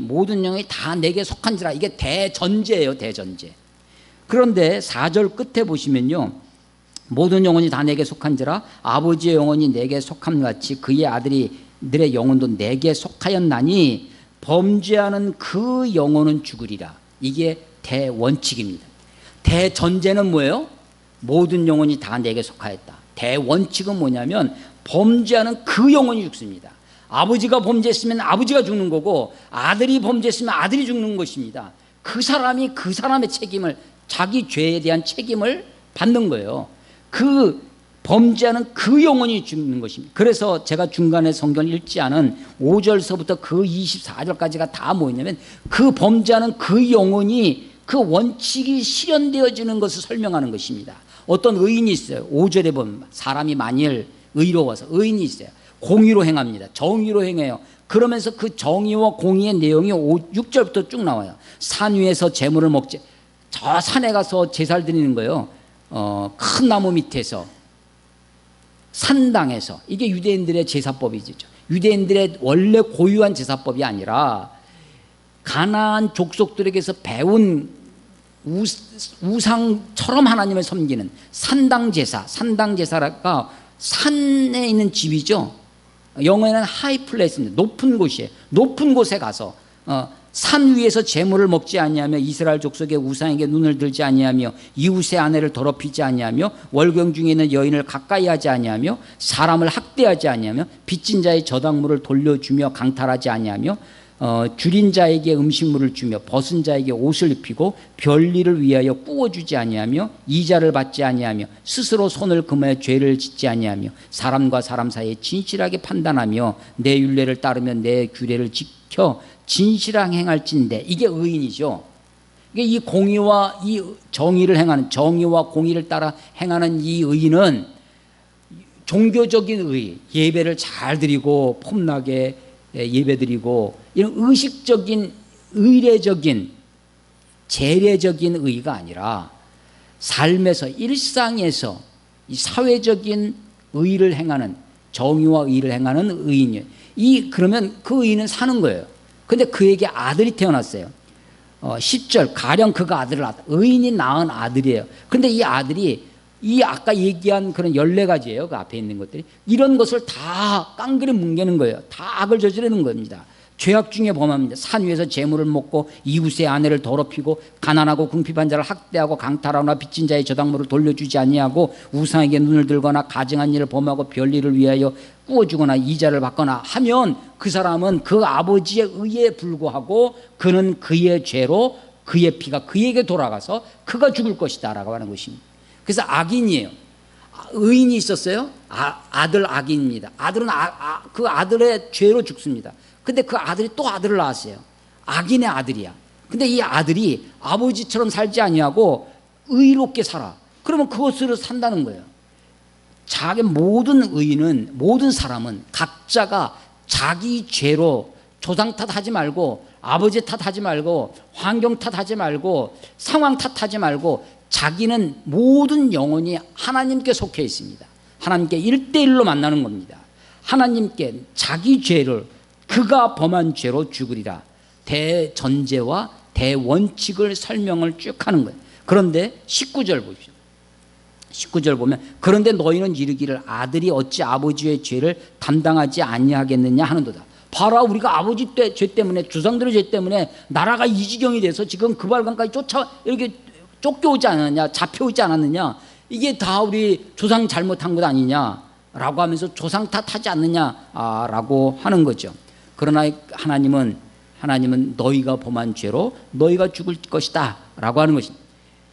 S1: 다 내게 속한지라. 이게 대전제예요. 대전제. 그런데 4절 끝에 보시면요, 모든 영혼이 다 내게 속한지라 아버지의 영혼이 내게 속함같이 그의 아들의 영혼도 내게 속하였나니 범죄하는 그 영혼은 죽으리라. 이게 대원칙입니다. 대전제는 뭐예요? 모든 영혼이 다 내게 속하였다. 대원칙은 뭐냐면 범죄하는 그 영혼이 죽습니다. 아버지가 범죄했으면 아버지가 죽는 거고 아들이 범죄했으면 아들이 죽는 것입니다. 그 사람이 그 사람의 책임을, 자기 죄에 대한 책임을 받는 거예요. 그 범죄하는 그 영혼이 죽는 것입니다. 그래서 제가 중간에 성경을 읽지 않은 5절서부터 그 24절까지가 다 뭐냐면 그 범죄하는 그 영혼이 그 원칙이 실현되어지는 것을 설명하는 것입니다. 어떤 의인이 있어요. 5절에 보면 사람이 만일 의로워서 의인이 있어요. 공의로 행합니다. 정의로 행해요. 그러면서 그 정의와 공의의 내용이 6절부터 쭉 나와요. 산 위에서 제물을 먹지, 저 산에 가서 제사를 드리는 거예요. 큰 나무 밑에서 산당에서. 이게 유대인들의 제사법이죠. 유대인들의 원래 고유한 제사법이 아니라 가나안 족속들에게서 배운 우상처럼 하나님을 섬기는 산당 제사가 산에 있는 집이죠. 영어에는 하이 플레이스입니다. 높은 곳이에요. 높은 곳에 가서 산 위에서 제물을 먹지 아니하며 이스라엘 족속의 우상에게 눈을 들지 아니하며 이웃의 아내를 더럽히지 아니하며 월경 중에 있는 여인을 가까이 하지 아니하며 사람을 학대하지 아니하며 빚진 자의 저당물을 돌려주며 강탈하지 아니하며 줄인 자에게 음식물을 주며 벗은 자에게 옷을 입히고 별일을 위하여 꾸어주지 아니하며 이자를 받지 아니하며 스스로 손을 금하여 죄를 짓지 아니하며 사람과 사람 사이에 진실하게 판단하며 내 율례를 따르며 내 규례를 지켜 진실하게 행할진대. 이게 의인이죠. 이게 이 공의와 이 정의를 행하는, 정의와 공의를 따라 행하는 이 의인은 종교적인 의, 예배를 잘 드리고 폼나게 예배드리고 이런 의식적인, 의례적인, 재례적인 의가 아니라 삶에서, 일상에서 이 사회적인 의를 행하는, 정의와 의를 행하는 의인이에요. 그러면 그 의인은 사는 거예요. 근데 그에게 아들이 태어났어요. 10절, 가령 그가 아들을 낳았다. 의인이 낳은 아들이에요. 근데 이 아들이 이 아까 얘기한 그런 14가지예요. 그 앞에 있는 것들이. 이런 것을 다 깡그리 뭉개는 거예요. 다 악을 저지르는 겁니다. 죄악 중에 범합니다. 산 위에서 재물을 먹고 이웃의 아내를 더럽히고 가난하고 궁핍한 자를 학대하고 강탈하거나 빚진 자의 저당물을 돌려주지 아니하고 우상에게 눈을 들거나 가증한 일을 범하고 별일을 위하여 꾸어주거나 이자를 받거나 하면 그 사람은 그 아버지의 의에 불구하고 그는 그의 죄로 그의 피가 그에게 돌아가서 그가 죽을 것이다 라고 하는 것입니다. 그래서 악인이에요. 의인이 있었어요. 아들 악인입니다. 아들은 그 아들의 죄로 죽습니다. 근데 그 아들이 또 아들을 낳았어요. 악인의 아들이야. 근데 이 아들이 아버지처럼 살지 아니하고 의롭게 살아. 그러면 그것으로 산다는 거예요. 자기 모든 의인은, 모든 사람은 각자가 자기 죄로 조상 탓하지 말고 아버지 탓하지 말고 환경 탓하지 말고 상황 탓하지 말고 자기는 모든 영혼이 하나님께 속해 있습니다. 하나님께 1대1로 만나는 겁니다. 하나님께 자기 죄를 그가 범한 죄로 죽으리라. 대전제와 대원칙을 설명을 쭉 하는 거예요. 그런데 19절 보십시오. 19절 보면 그런데 너희는 이르기를 아들이 어찌 아버지의 죄를 담당하지 아니하겠느냐 하는도다. 봐라, 우리가 아버지 죄 때문에, 조상들의 죄 때문에 나라가 이 지경이 돼서 지금 그 발광까지 이렇게 쫓겨오지 않았느냐, 잡혀오지 않았느냐, 이게 다 우리 조상 잘못한 것 아니냐라고 하면서 조상 탓하지 않느냐라고 하는 거죠. 그러나 하나님은 너희가 범한 죄로 너희가 죽을 것이다 라고 하는 것입니다.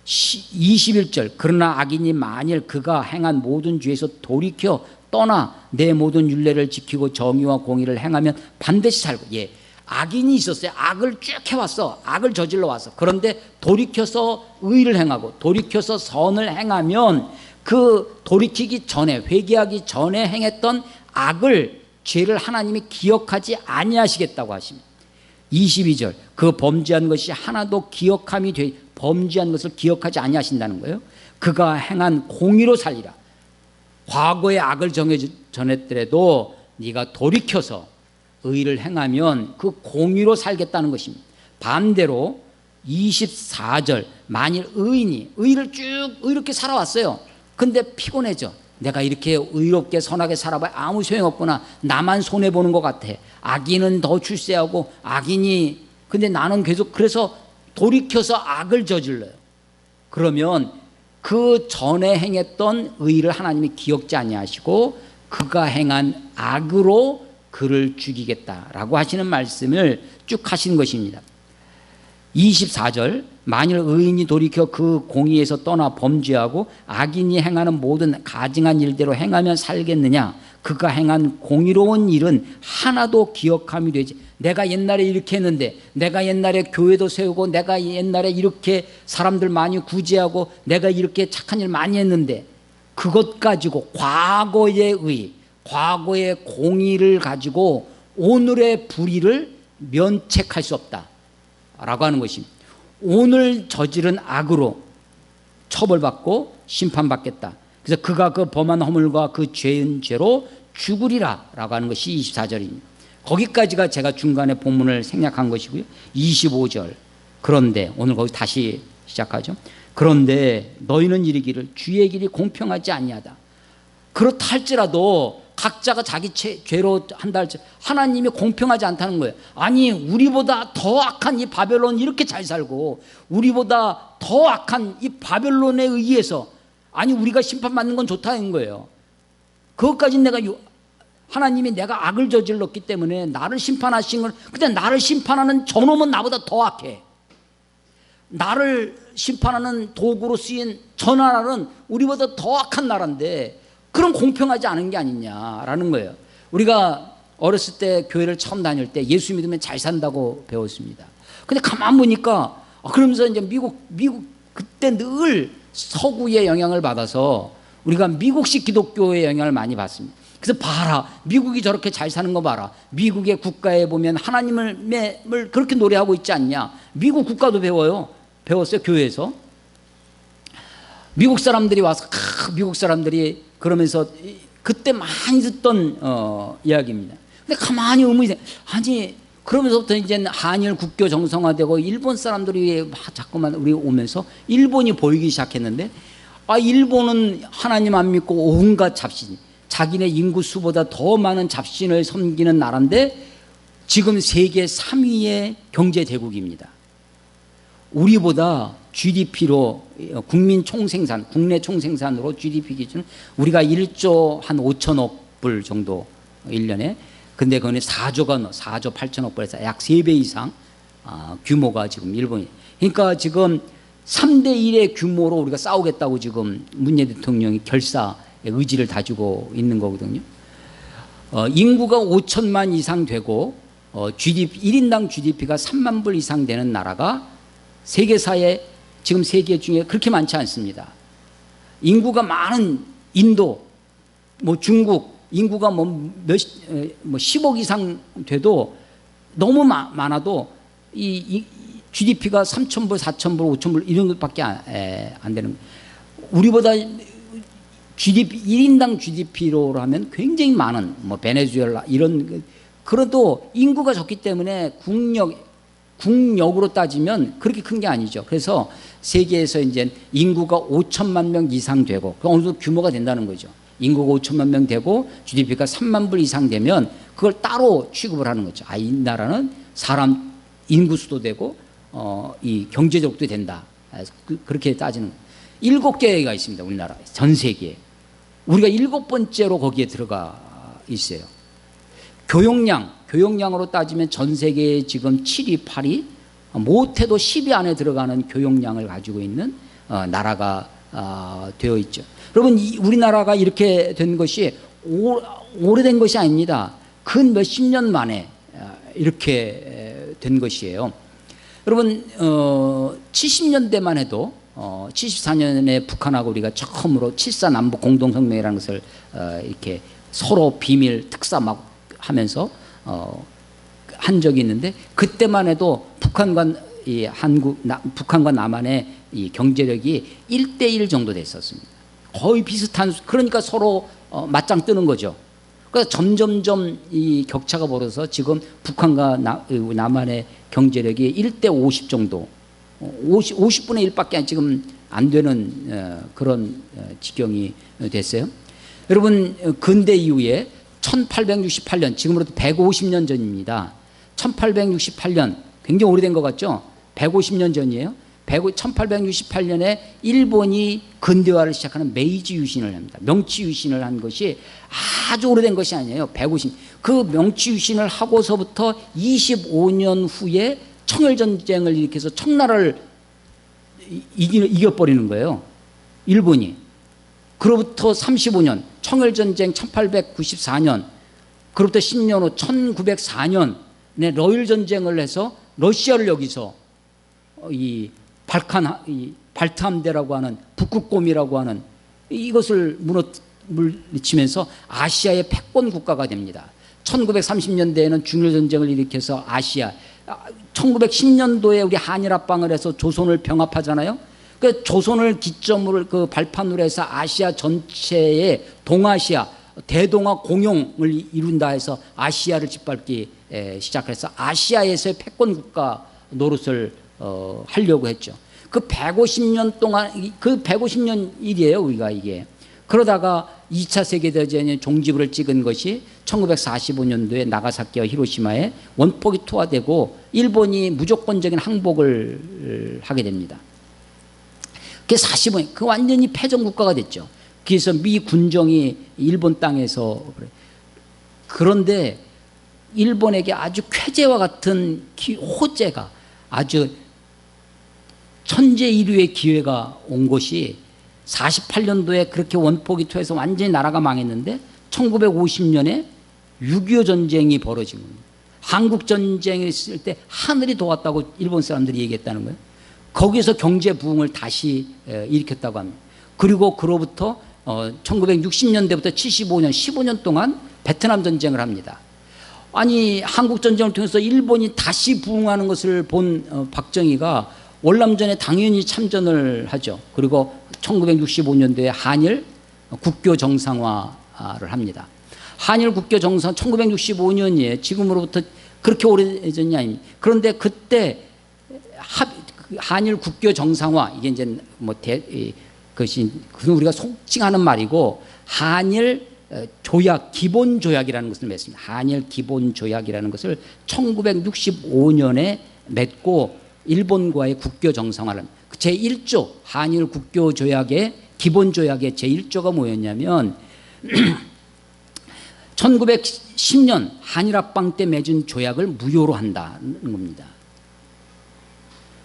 S1: 21절 그러나 악인이 만일 그가 행한 모든 죄에서 돌이켜 떠나 내 모든 율례를 지키고 정의와 공의를 행하면 반드시 살고. 예, 악인이 있었어요. 악을 쭉 해왔어. 악을 저질러 왔어. 그런데 돌이켜서 의를 행하고 돌이켜서 선을 행하면 그 돌이키기 전에, 회개하기 전에 행했던 악을, 죄를 하나님이 기억하지 아니하시겠다고 하십니다. 22절 그 범죄한 것이 하나도 기억함이 돼, 범죄한 것을 기억하지 아니하신다는 거예요. 그가 행한 공의로 살리라. 과거의 악을 전했더라도 네가 돌이켜서 의를 행하면 그 공의로 살겠다는 것입니다. 반대로 24절 만일 의인이 의를 쭉 의롭게 살아왔어요. 근데 피곤해져. 내가 이렇게 의롭게 선하게 살아봐야 아무 소용없구나. 나만 손해보는 것 같아. 악인은 더 출세하고 악인이, 근데 나는 계속, 그래서 돌이켜서 악을 저질러요. 그러면 그 전에 행했던 의를 하나님이 기억지 아니하시고 그가 행한 악으로 그를 죽이겠다라고 하시는 말씀을 쭉 하신 것입니다. 24절 만일 의인이 돌이켜 그 공의에서 떠나 범죄하고 악인이 행하는 모든 가증한 일대로 행하면 살겠느냐. 그가 행한 공의로운 일은 하나도 기억함이 되지. 내가 옛날에 이렇게 했는데, 내가 옛날에 교회도 세우고, 내가 옛날에 이렇게 사람들 많이 구제하고, 내가 이렇게 착한 일 많이 했는데, 그것 가지고 과거의 의, 과거의 공의를 가지고 오늘의 불의를 면책할 수 없다 라고 하는 것입니다. 오늘 저지른 악으로 처벌받고 심판받겠다. 그래서 그가 그 범한 허물과 그 죄인 죄로 죽으리라 라고 하는 것이 24절입니다. 거기까지가 제가 중간에 본문을 생략한 것이고요. 25절 그런데, 오늘 거기 다시 시작하죠. 그런데 너희는 이르기를 주의 길이 공평하지 아니하다. 그렇다 할지라도 각자가 자기 죄로 한다 할지 하나님이 공평하지 않다는 거예요. 아니, 우리보다 더 악한 이 바벨론 이렇게 잘 살고, 우리보다 더 악한 이 바벨론에 의해서, 아니 우리가 심판받는 건 좋다는 거예요. 그것까지 하나님이 내가 악을 저질렀기 때문에 나를 심판하신 걸, 근데 나를 심판하는 저놈은 나보다 더 악해. 나를 심판하는 도구로 쓰인 저 나라는 우리보다 더 악한 나라인데, 그럼 공평하지 않은 게 아니냐라는 거예요. 우리가 어렸을 때 교회를 처음 다닐 때 예수 믿으면 잘 산다고 배웠습니다. 근데 가만 보니까 그러면서 이제 미국 그때 늘 서구의 영향을 받아서 우리가 미국식 기독교의 영향을 많이 받습니다. 그래서 봐라, 미국이 저렇게 잘 사는 거 봐라. 미국의 국가에 보면 하나님을 그렇게 노래하고 있지 않냐. 미국 국가도 배웠어요, 교회에서. 미국 사람들이 와서 미국 사람들이 그러면서 그때 많이 듣던 이야기입니다. 근데 가만히 의문이 돼. 아니, 그러면서부터 이제 한일 국교 정상화되고 일본 사람들이 막 자꾸만 우리 오면서 일본이 보이기 시작했는데, 일본은 하나님 안 믿고 온갖 잡신, 자기네 인구 수보다 더 많은 잡신을 섬기는 나라인데 지금 세계 3위의 경제 대국입니다. 우리보다 GDP로 국내 총생산으로 GDP 기준 우리가 1조 한 5천억 불 정도 1년에, 근데 그거는 4조 8천억 불에서 약 3배 이상 규모가 지금 일본이. 그러니까 지금 3대 1의 규모로 우리가 싸우겠다고 지금 문재인 대통령이 결사의 의지를 다지고 있는 거거든요. 인구가 5천만 이상 되고 GDP 1인당 GDP가 3만 불 이상 되는 나라가 세계사에 지금 세계 중에 그렇게 많지 않습니다. 인구가 많은 인도, 중국 인구가 10억 이상 돼도 너무 많아도 이 GDP가 3,000불, 4,000불, 5,000불 이런 것밖에 안 되는 거예요. 우리보다 GDP 1인당 GDP로 하면 굉장히 많은 뭐 베네수엘라 이런 그래도 인구가 적기 때문에 국력으로 따지면 그렇게 큰 게 아니죠. 그래서 세계에서 이제 인구가 5천만 명 이상 되고 어느 정도 규모가 된다는 거죠. 인구가 5천만 명 되고 GDP가 3만 불 이상 되면 그걸 따로 취급을 하는 거죠. 아, 이 나라는 사람 인구 수도 되고 이 경제적도 된다. 그렇게 따지는 거예요. 7개가 있습니다. 우리나라 전 세계에. 우리가 7번째로 거기에 들어가 있어요. 교역량으로 따지면 전 세계에 지금 7위, 8위, 못해도 10위 안에 들어가는 교역량을 가지고 있는 나라가 되어 있죠. 여러분, 우리나라가 이렇게 된 것이 오래된 것이 아닙니다. 근 몇십 년 만에 이렇게 된 것이에요. 여러분, 70년대만 해도 74년에 북한하고 우리가 처음으로 7.4 남북 공동성명이라는 것을 이렇게 서로 비밀 특사 막 하면서 한 적이 있는데, 그때만 해도 북한과 남한의 이 경제력이 1대1 정도 됐었습니다. 거의 비슷한, 그러니까 서로 맞짱 뜨는 거죠. 그래서 점점점 이 격차가 벌어서 지금 북한과 남한의 경제력이 1대50 정도, 50분의 1밖에 지금 안 되는 그런 지경이 됐어요. 여러분, 근대 이후에 1868년, 지금으로부터 150년 전입니다. 1868년, 굉장히 오래된 것 같죠? 150년 전이에요. 1868년에 일본이 근대화를 시작하는 메이지 유신을 합니다. 명치 유신을 한 것이 아주 오래된 것이 아니에요. 150. 그 명치 유신을 하고서부터 25년 후에 청일전쟁을 일으켜서 청나라를 이겨버리는 거예요. 일본이. 그로부터 35년, 청일전쟁 1894년, 그로부터 10년 후 1904년에 러일전쟁을 해서 러시아를 여기서 이 발트함대라고 하는 북극곰이라고 하는 이것을 물리치면서 아시아의 패권 국가가 됩니다. 1930년대에는 중일전쟁을 일으켜서 아시아, 1910년도에 우리 한일합방을 해서 조선을 병합하잖아요. 그 조선을 기점으로 그 발판으로 해서 아시아 전체의 동아시아, 대동아 공용을 이룬다 해서 아시아를 짓밟기 시작해서 아시아에서의 패권 국가 노릇을 하려고 했죠. 그 150년 동안, 그 150년 일이에요, 우리가 이게. 그러다가 2차 세계대전에 종지부를 찍은 것이 1945년도에 나가사키와 히로시마에 원폭이 투하되고 일본이 무조건적인 항복을 하게 됩니다. 그게 45년, 그 완전히 패전 국가가 됐죠. 그래서 미 군정이 일본 땅에서, 그런데 일본에게 아주 쾌재와 같은 호재가, 아주 천재일류의 기회가 온 것이 48년도에 그렇게 원폭이 투해서 완전히 나라가 망했는데 1950년에 6.25 전쟁이 벌어진 겁니다. 한국 전쟁이 있을 때 하늘이 도왔다고 일본 사람들이 얘기했다는 거예요. 거기에서 경제 부흥을 다시 일으켰다고 합니다. 그리고 그로부터 1960년대부터 75년, 15년 동안 베트남 전쟁을 합니다. 아니, 한국 전쟁을 통해서 일본이 다시 부흥하는 것을 본 박정희가 월남전에 당연히 참전을 하죠. 그리고 1965년도에 한일 국교 정상화를 합니다. 한일 국교 정상 1965년이에요. 지금으로부터 그렇게 오래전이 아닙니다. 그런데 그때 한일 국교 정상화, 이게 이제 그것이 우리가 속칭하는 말이고, 한일 조약, 기본 조약이라는 것을 맺습니다. 한일 기본 조약이라는 것을 1965년에 맺고 일본과의 국교 정상화를 제1조 한일 국교 조약의 기본 조약의 제1조가 뭐였냐면 1910년 한일합방 때 맺은 조약을 무효로 한다는 겁니다.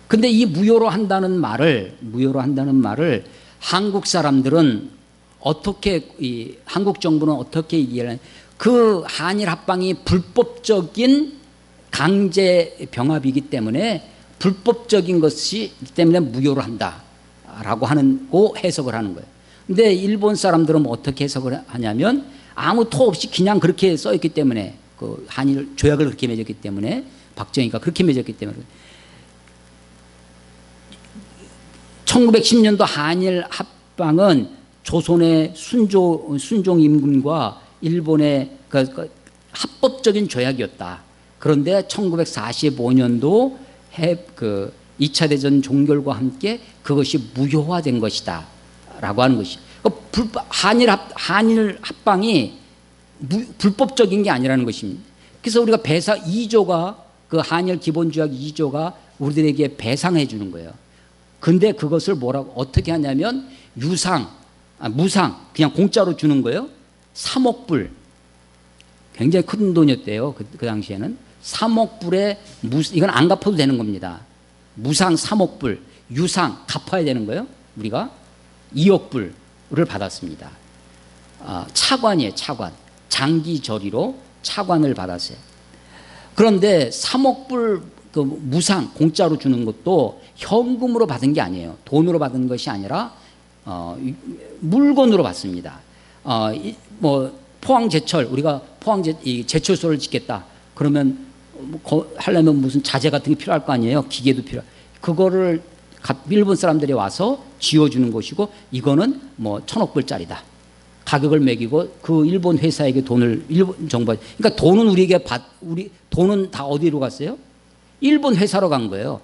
S1: 근데 이 무효로 한다는 말을 한국 사람들은 어떻게, 한국 정부는 어떻게 이해하는, 그 한일 합방이 불법적인 강제 병합이기 때문에 불법적인 것이 때문에 무효로 한다라고 해석을 하는 거예요. 근데 일본 사람들은 어떻게 해석을 하냐면 아무 토 없이 그냥 그렇게 써있기 때문에, 그 한일 조약을 그렇게 맺었기 때문에, 박정희가 그렇게 맺었기 때문에 1910년도 한일 합방은 조선의 순종 임금과 일본의 그 합법적인 조약이었다. 그런데 1945년도 2차 대전 종결과 함께 그것이 무효화된 것이다 라고 하는 것이. 한일 합방이 불법적인 게 아니라는 것입니다. 그래서 우리가 배상 2조가 그 한일 기본조약 2조가 우리들에게 배상해 주는 거예요. 근데 그것을 뭐라고 어떻게 하냐면 무상 그냥 공짜로 주는 거예요. 3억 불. 굉장히 큰 돈이었대요. 그 당시에는 3억 불에 이건 안 갚아도 되는 겁니다. 무상 3억 불, 유상 갚아야 되는 거예요. 우리가 2억 불을 받았습니다. 차관이에요. 차관. 장기 저리로 차관을 받았어요. 그런데 3억 불 그 무상 공짜로 주는 것도 현금으로 받은 게 아니에요. 돈으로 받은 것이 아니라 물건으로 받습니다. 뭐 포항제철 우리가 제철소를 짓겠다. 그러면 하려면 무슨 자재 같은 게 필요할 거 아니에요. 기계도 필요. 그거를 일본 사람들이 와서 지어주는 것이고 이거는 뭐 1,000억 불짜리다. 가격을 매기고 그 일본 회사에게 돈을 일본 정부 그러니까 돈은 우리 돈은 다 어디로 갔어요? 일본 회사로 간 거예요.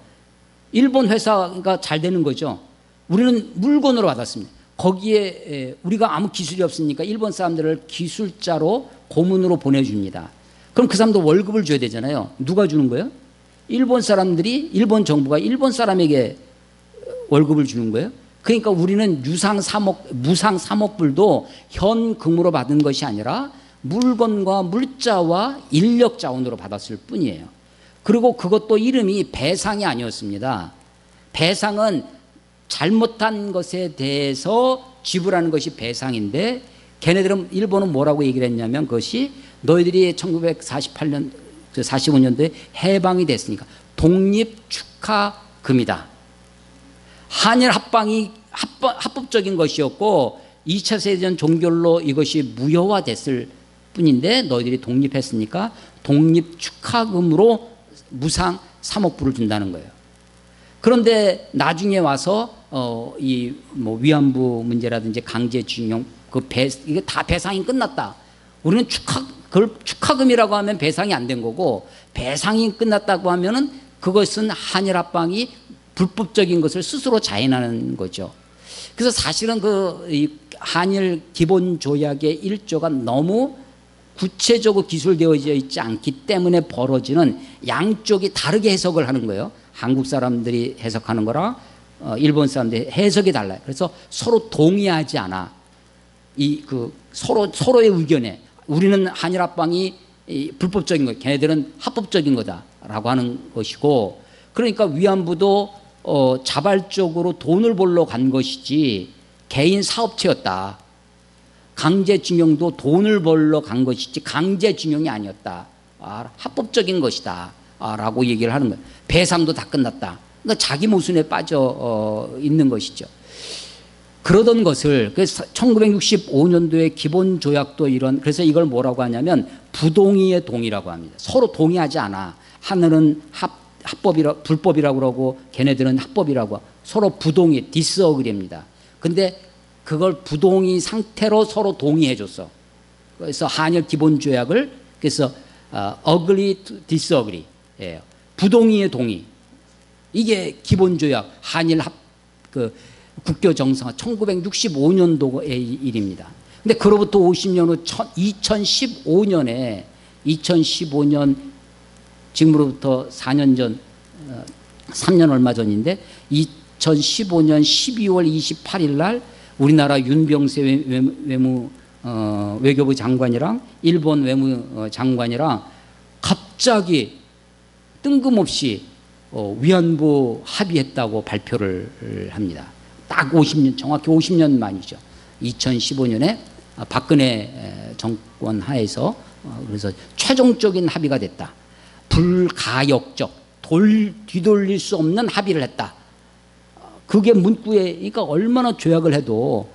S1: 일본 회사가 잘 되는 거죠. 우리는 물건으로 받았습니다. 거기에 우리가 아무 기술이 없으니까 일본 사람들을 기술자로 고문으로 보내줍니다. 그럼 그 사람도 월급을 줘야 되잖아요. 누가 주는 거예요? 일본 사람들이 일본 정부가 일본 사람에게 월급을 주는 거예요. 그러니까 우리는 무상 3억 불도 현금으로 받은 것이 아니라 물건과 물자와 인력 자원으로 받았을 뿐이에요. 그리고 그것도 이름이 배상이 아니었습니다. 배상은 잘못한 것에 대해서 지불하는 것이 배상인데 걔네들은 일본은 뭐라고 얘기를 했냐면 그것이 너희들이 1948년 45년도에 해방이 됐으니까 독립축하금이다. 한일 합방이 합법적인 것이었고 2차 세계대전 종결로 이것이 무효화됐을 뿐인데 너희들이 독립했으니까 독립축하금으로 무상 3억 불을 준다는 거예요. 그런데 나중에 와서 이 뭐 위안부 문제라든지 강제징용 이게 다 배상이 끝났다. 우리는 그걸 축하금이라고 하면 배상이 안 된 거고 배상이 끝났다고 하면은 그것은 한일 합방이 불법적인 것을 스스로 자인하는 거죠. 그래서 사실은 이 한일 기본 조약의 1조가 너무 구체적으로 기술되어져 있지 않기 때문에 벌어지는 양쪽이 다르게 해석을 하는 거예요. 한국 사람들이 해석하는 거랑 일본 사람들이 해석이 달라요. 그래서 서로 동의하지 않아. 서로의 의견에 우리는 한일 합방이 불법적인 거, 걔네들은 합법적인 거다라고 하는 것이고, 그러니까 위안부도 자발적으로 돈을 벌러 간 것이지 개인 사업체였다. 강제징용도 돈을 벌러 간 것이지 강제징용이 아니었다. 합법적인 것이다. 라고 얘기를 하는 거예요. 배상도 다 끝났다. 그러니까 자기 모순에 빠져 있는 것이죠. 그러던 것을 1965년도에 기본조약도 그래서 이걸 뭐라고 하냐면 부동의의 동의라고 합니다. 서로 동의하지 않아. 하늘은 불법이라고 그러고 걔네들은 합법이라고 서로 부동의 디스어그리입니다. 근데 그걸 부동의 상태로 서로 동의해 줬어. 그래서 한일 기본조약을 그래서 agree to disagree 예요. 부동의의 동의. 이게 기본조약 한일 국교 정상화 1965년도의 일입니다. 근데 그로부터 50년 후 2015년 지금으로부터 4년 전 3년 얼마 전인데 2015년 12월 28일 날 우리나라 윤병세 외교부 장관이랑 일본 외무장관이랑 갑자기 뜬금없이 위안부 합의했다고 발표를 합니다. 딱 50년, 정확히 50년 만이죠. 2015년에 박근혜 정권 하에서 그래서 최종적인 합의가 됐다. 불가역적, 뒤돌릴 수 없는 합의를 했다. 그게 문구에, 그러니까 얼마나 조약을 해도,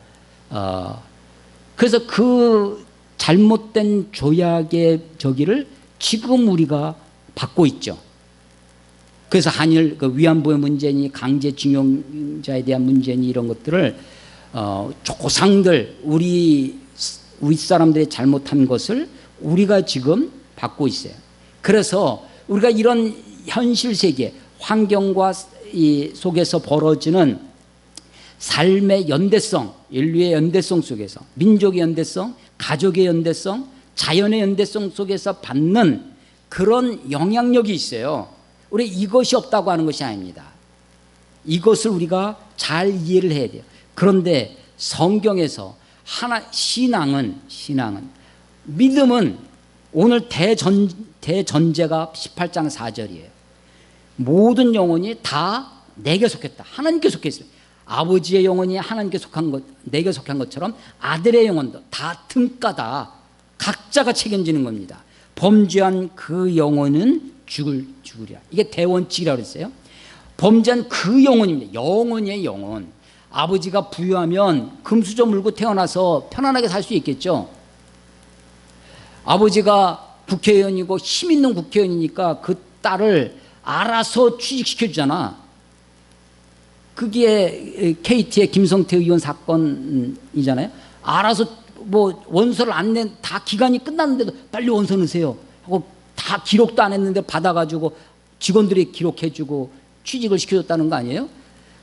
S1: 그래서 그 잘못된 조약의 저기를 지금 우리가 받고 있죠. 그래서 한일 위안부의 문제니 강제징용자에 대한 문제니 이런 것들을 조상들 우리 사람들이 잘못한 것을 우리가 지금 받고 있어요. 그래서 우리가 이런 현실 세계 환경과 속에서 벌어지는 삶의 연대성, 인류의 연대성 속에서, 민족의 연대성, 가족의 연대성, 자연의 연대성 속에서 받는 그런 영향력이 있어요. 우리 이것이 없다고 하는 것이 아닙니다. 이것을 우리가 잘 이해를 해야 돼요. 그런데 성경에서 신앙은 믿음은 오늘 대전제가 18장 4절이에요. 모든 영혼이 다 내게 속했다. 하나님께 속해 있어요. 아버지의 영혼이 하나님께 속한 것, 내게 속한 것처럼 아들의 영혼도 다 등가다. 각자가 책임지는 겁니다. 범죄한 그 영혼은 죽으리라. 이게 대원칙이라고 그랬어요. 범죄한 그 영혼입니다. 영혼이에요, 영혼. 아버지가 부유하면 금수저 물고 태어나서 편안하게 살 수 있겠죠. 아버지가 국회의원이고 힘 있는 국회의원이니까 그 딸을 알아서 취직시켜 주잖아. 그게 KT의 김성태 의원 사건이잖아요. 알아서 뭐 원서를 안 낸, 다 기간이 끝났는데도 빨리 원서 넣으세요 하고 다 기록도 안 했는데 받아가지고 직원들이 기록해주고 취직을 시켜줬다는 거 아니에요?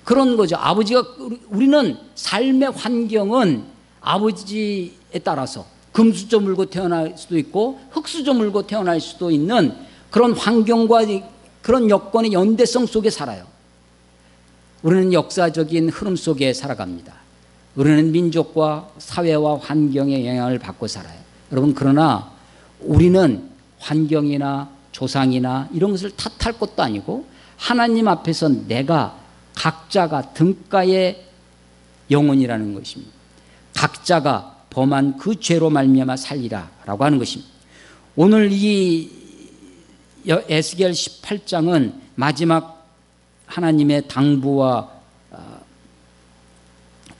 S1: 그런 거죠. 아버지가, 우리는 삶의 환경은 아버지에 따라서 금수저 물고 태어날 수도 있고 흙수저 물고 태어날 수도 있는 그런 환경과 그런 여건의 연대성 속에 살아요. 우리는 역사적인 흐름 속에 살아갑니다. 우리는 민족과 사회와 환경의 영향을 받고 살아요. 여러분, 그러나 우리는 환경이나 조상이나 이런 것을 탓할 것도 아니고 하나님 앞에서 내가 각자가 등가의 영혼이라는 것입니다. 각자가 범한 그 죄로 말미암아 살리라라고 하는 것입니다. 오늘 이 에스겔 18장은 마지막 하나님의 당부와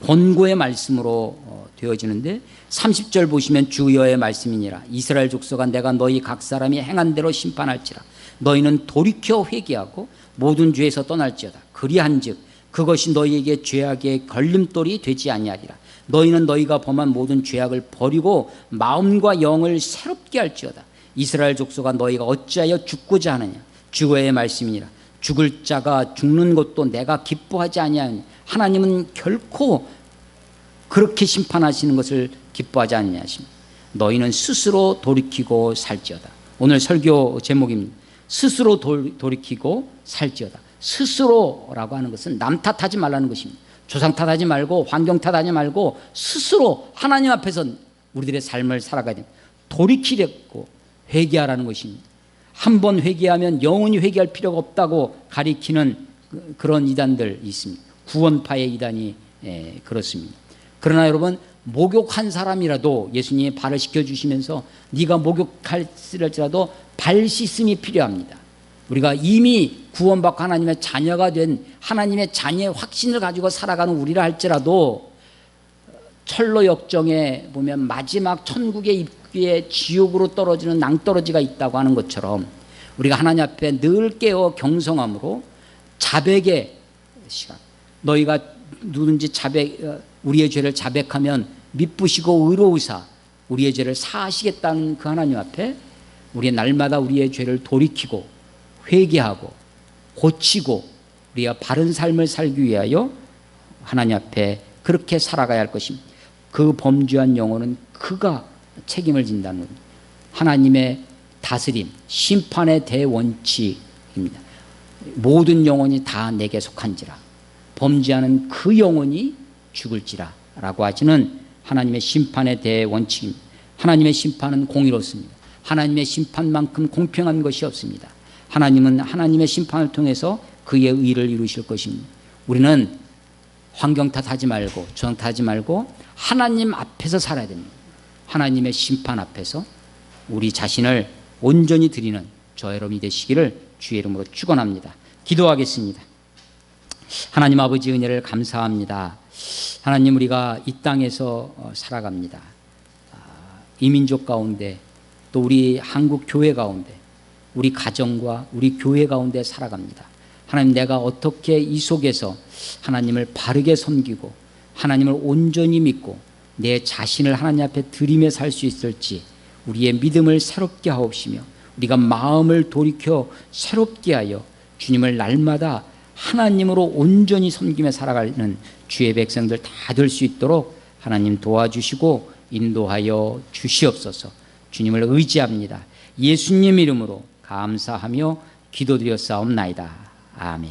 S1: 권고의 말씀으로 되어지는데 30절 보시면 주여의 말씀이니라. 이스라엘 족속아, 내가 너희 각 사람이 행한 대로 심판할지라. 너희는 돌이켜 회개하고 모든 죄에서 떠날지어다. 그리한즉 그것이 너희에게 죄악의 걸림돌이 되지 아니하리라. 너희는 너희가 범한 모든 죄악을 버리고 마음과 영을 새롭게 할지어다. 이스라엘 족속아, 너희가 어찌하여 죽고자 하느냐. 주의 말씀이니라. 죽을 자가 죽는 것도 내가 기뻐하지 아니하니 하나님은 결코 그렇게 심판하시는 것을 기뻐하지 아니하십니다. 너희는 스스로 돌이키고 살지어다. 오늘 설교 제목입니다. 스스로 돌이키고 살지어다. 스스로라고 하는 것은 남 탓하지 말라는 것입니다. 조상 탓하지 말고 환경 탓하지 말고 스스로 하나님 앞에서 우리들의 삶을 살아가야 됩니다. 돌이키려고 회개하라는 것입니다. 한 번 회개하면 영원히 회개할 필요가 없다고 가리키는 그런 이단들이 있습니다. 구원파의 이단이 그렇습니다. 그러나 여러분, 목욕한 사람이라도 예수님이 발을 씻겨주시면서 네가 목욕할지라도 발 씻음이 필요합니다. 우리가 이미 구원받고 하나님의 자녀가 된 하나님의 자녀의 확신을 가지고 살아가는 우리라 할지라도 철로 역정에 보면 마지막 천국의 입구에 지옥으로 떨어지는 낭떠러지가 있다고 하는 것처럼 우리가 하나님 앞에 늘 깨어 경성함으로 자백의 시간, 너희가 누군지 우리의 죄를 자백하면 미쁘시고 의로우사 우리의 죄를 사하시겠다는 그 하나님 앞에 우리의 날마다 우리의 죄를 돌이키고 회개하고 고치고 우리가 바른 삶을 살기 위하여 하나님 앞에 그렇게 살아가야 할 것입니다. 그 범죄한 영혼은 그가 책임을 진다는 겁니다. 하나님의 다스림, 심판의 대원칙입니다. 모든 영혼이 다 내게 속한지라. 범죄하는 그 영혼이 죽을지라 라고 하시는 하나님의 심판의 대원칙입니다. 하나님의 심판은 공의롭습니다. 하나님의 심판만큼 공평한 것이 없습니다. 하나님은 하나님의 심판을 통해서 그의 의를 이루실 것입니다. 우리는 환경 탓하지 말고 조상 탓하지 말고 하나님 앞에서 살아야 됩니다. 하나님의 심판 앞에서 우리 자신을 온전히 드리는 저 여러분이 되시기를 주의 이름으로 축원합니다. 기도하겠습니다. 하나님 아버지 은혜를 감사합니다. 하나님, 우리가 이 땅에서 살아갑니다. 이 민족 가운데 또 우리 한국 교회 가운데 우리 가정과 우리 교회 가운데 살아갑니다. 하나님, 내가 어떻게 이 속에서 하나님을 바르게 섬기고 하나님을 온전히 믿고 내 자신을 하나님 앞에 드리며 살 수 있을지 우리의 믿음을 새롭게 하옵시며 우리가 마음을 돌이켜 새롭게 하여 주님을 날마다 하나님으로 온전히 섬기며 살아가는 주의 백성들 다 될 수 있도록 하나님 도와주시고 인도하여 주시옵소서. 주님을 의지합니다. 예수님 이름으로 감사하며 기도드렸사옵나이다. 아멘.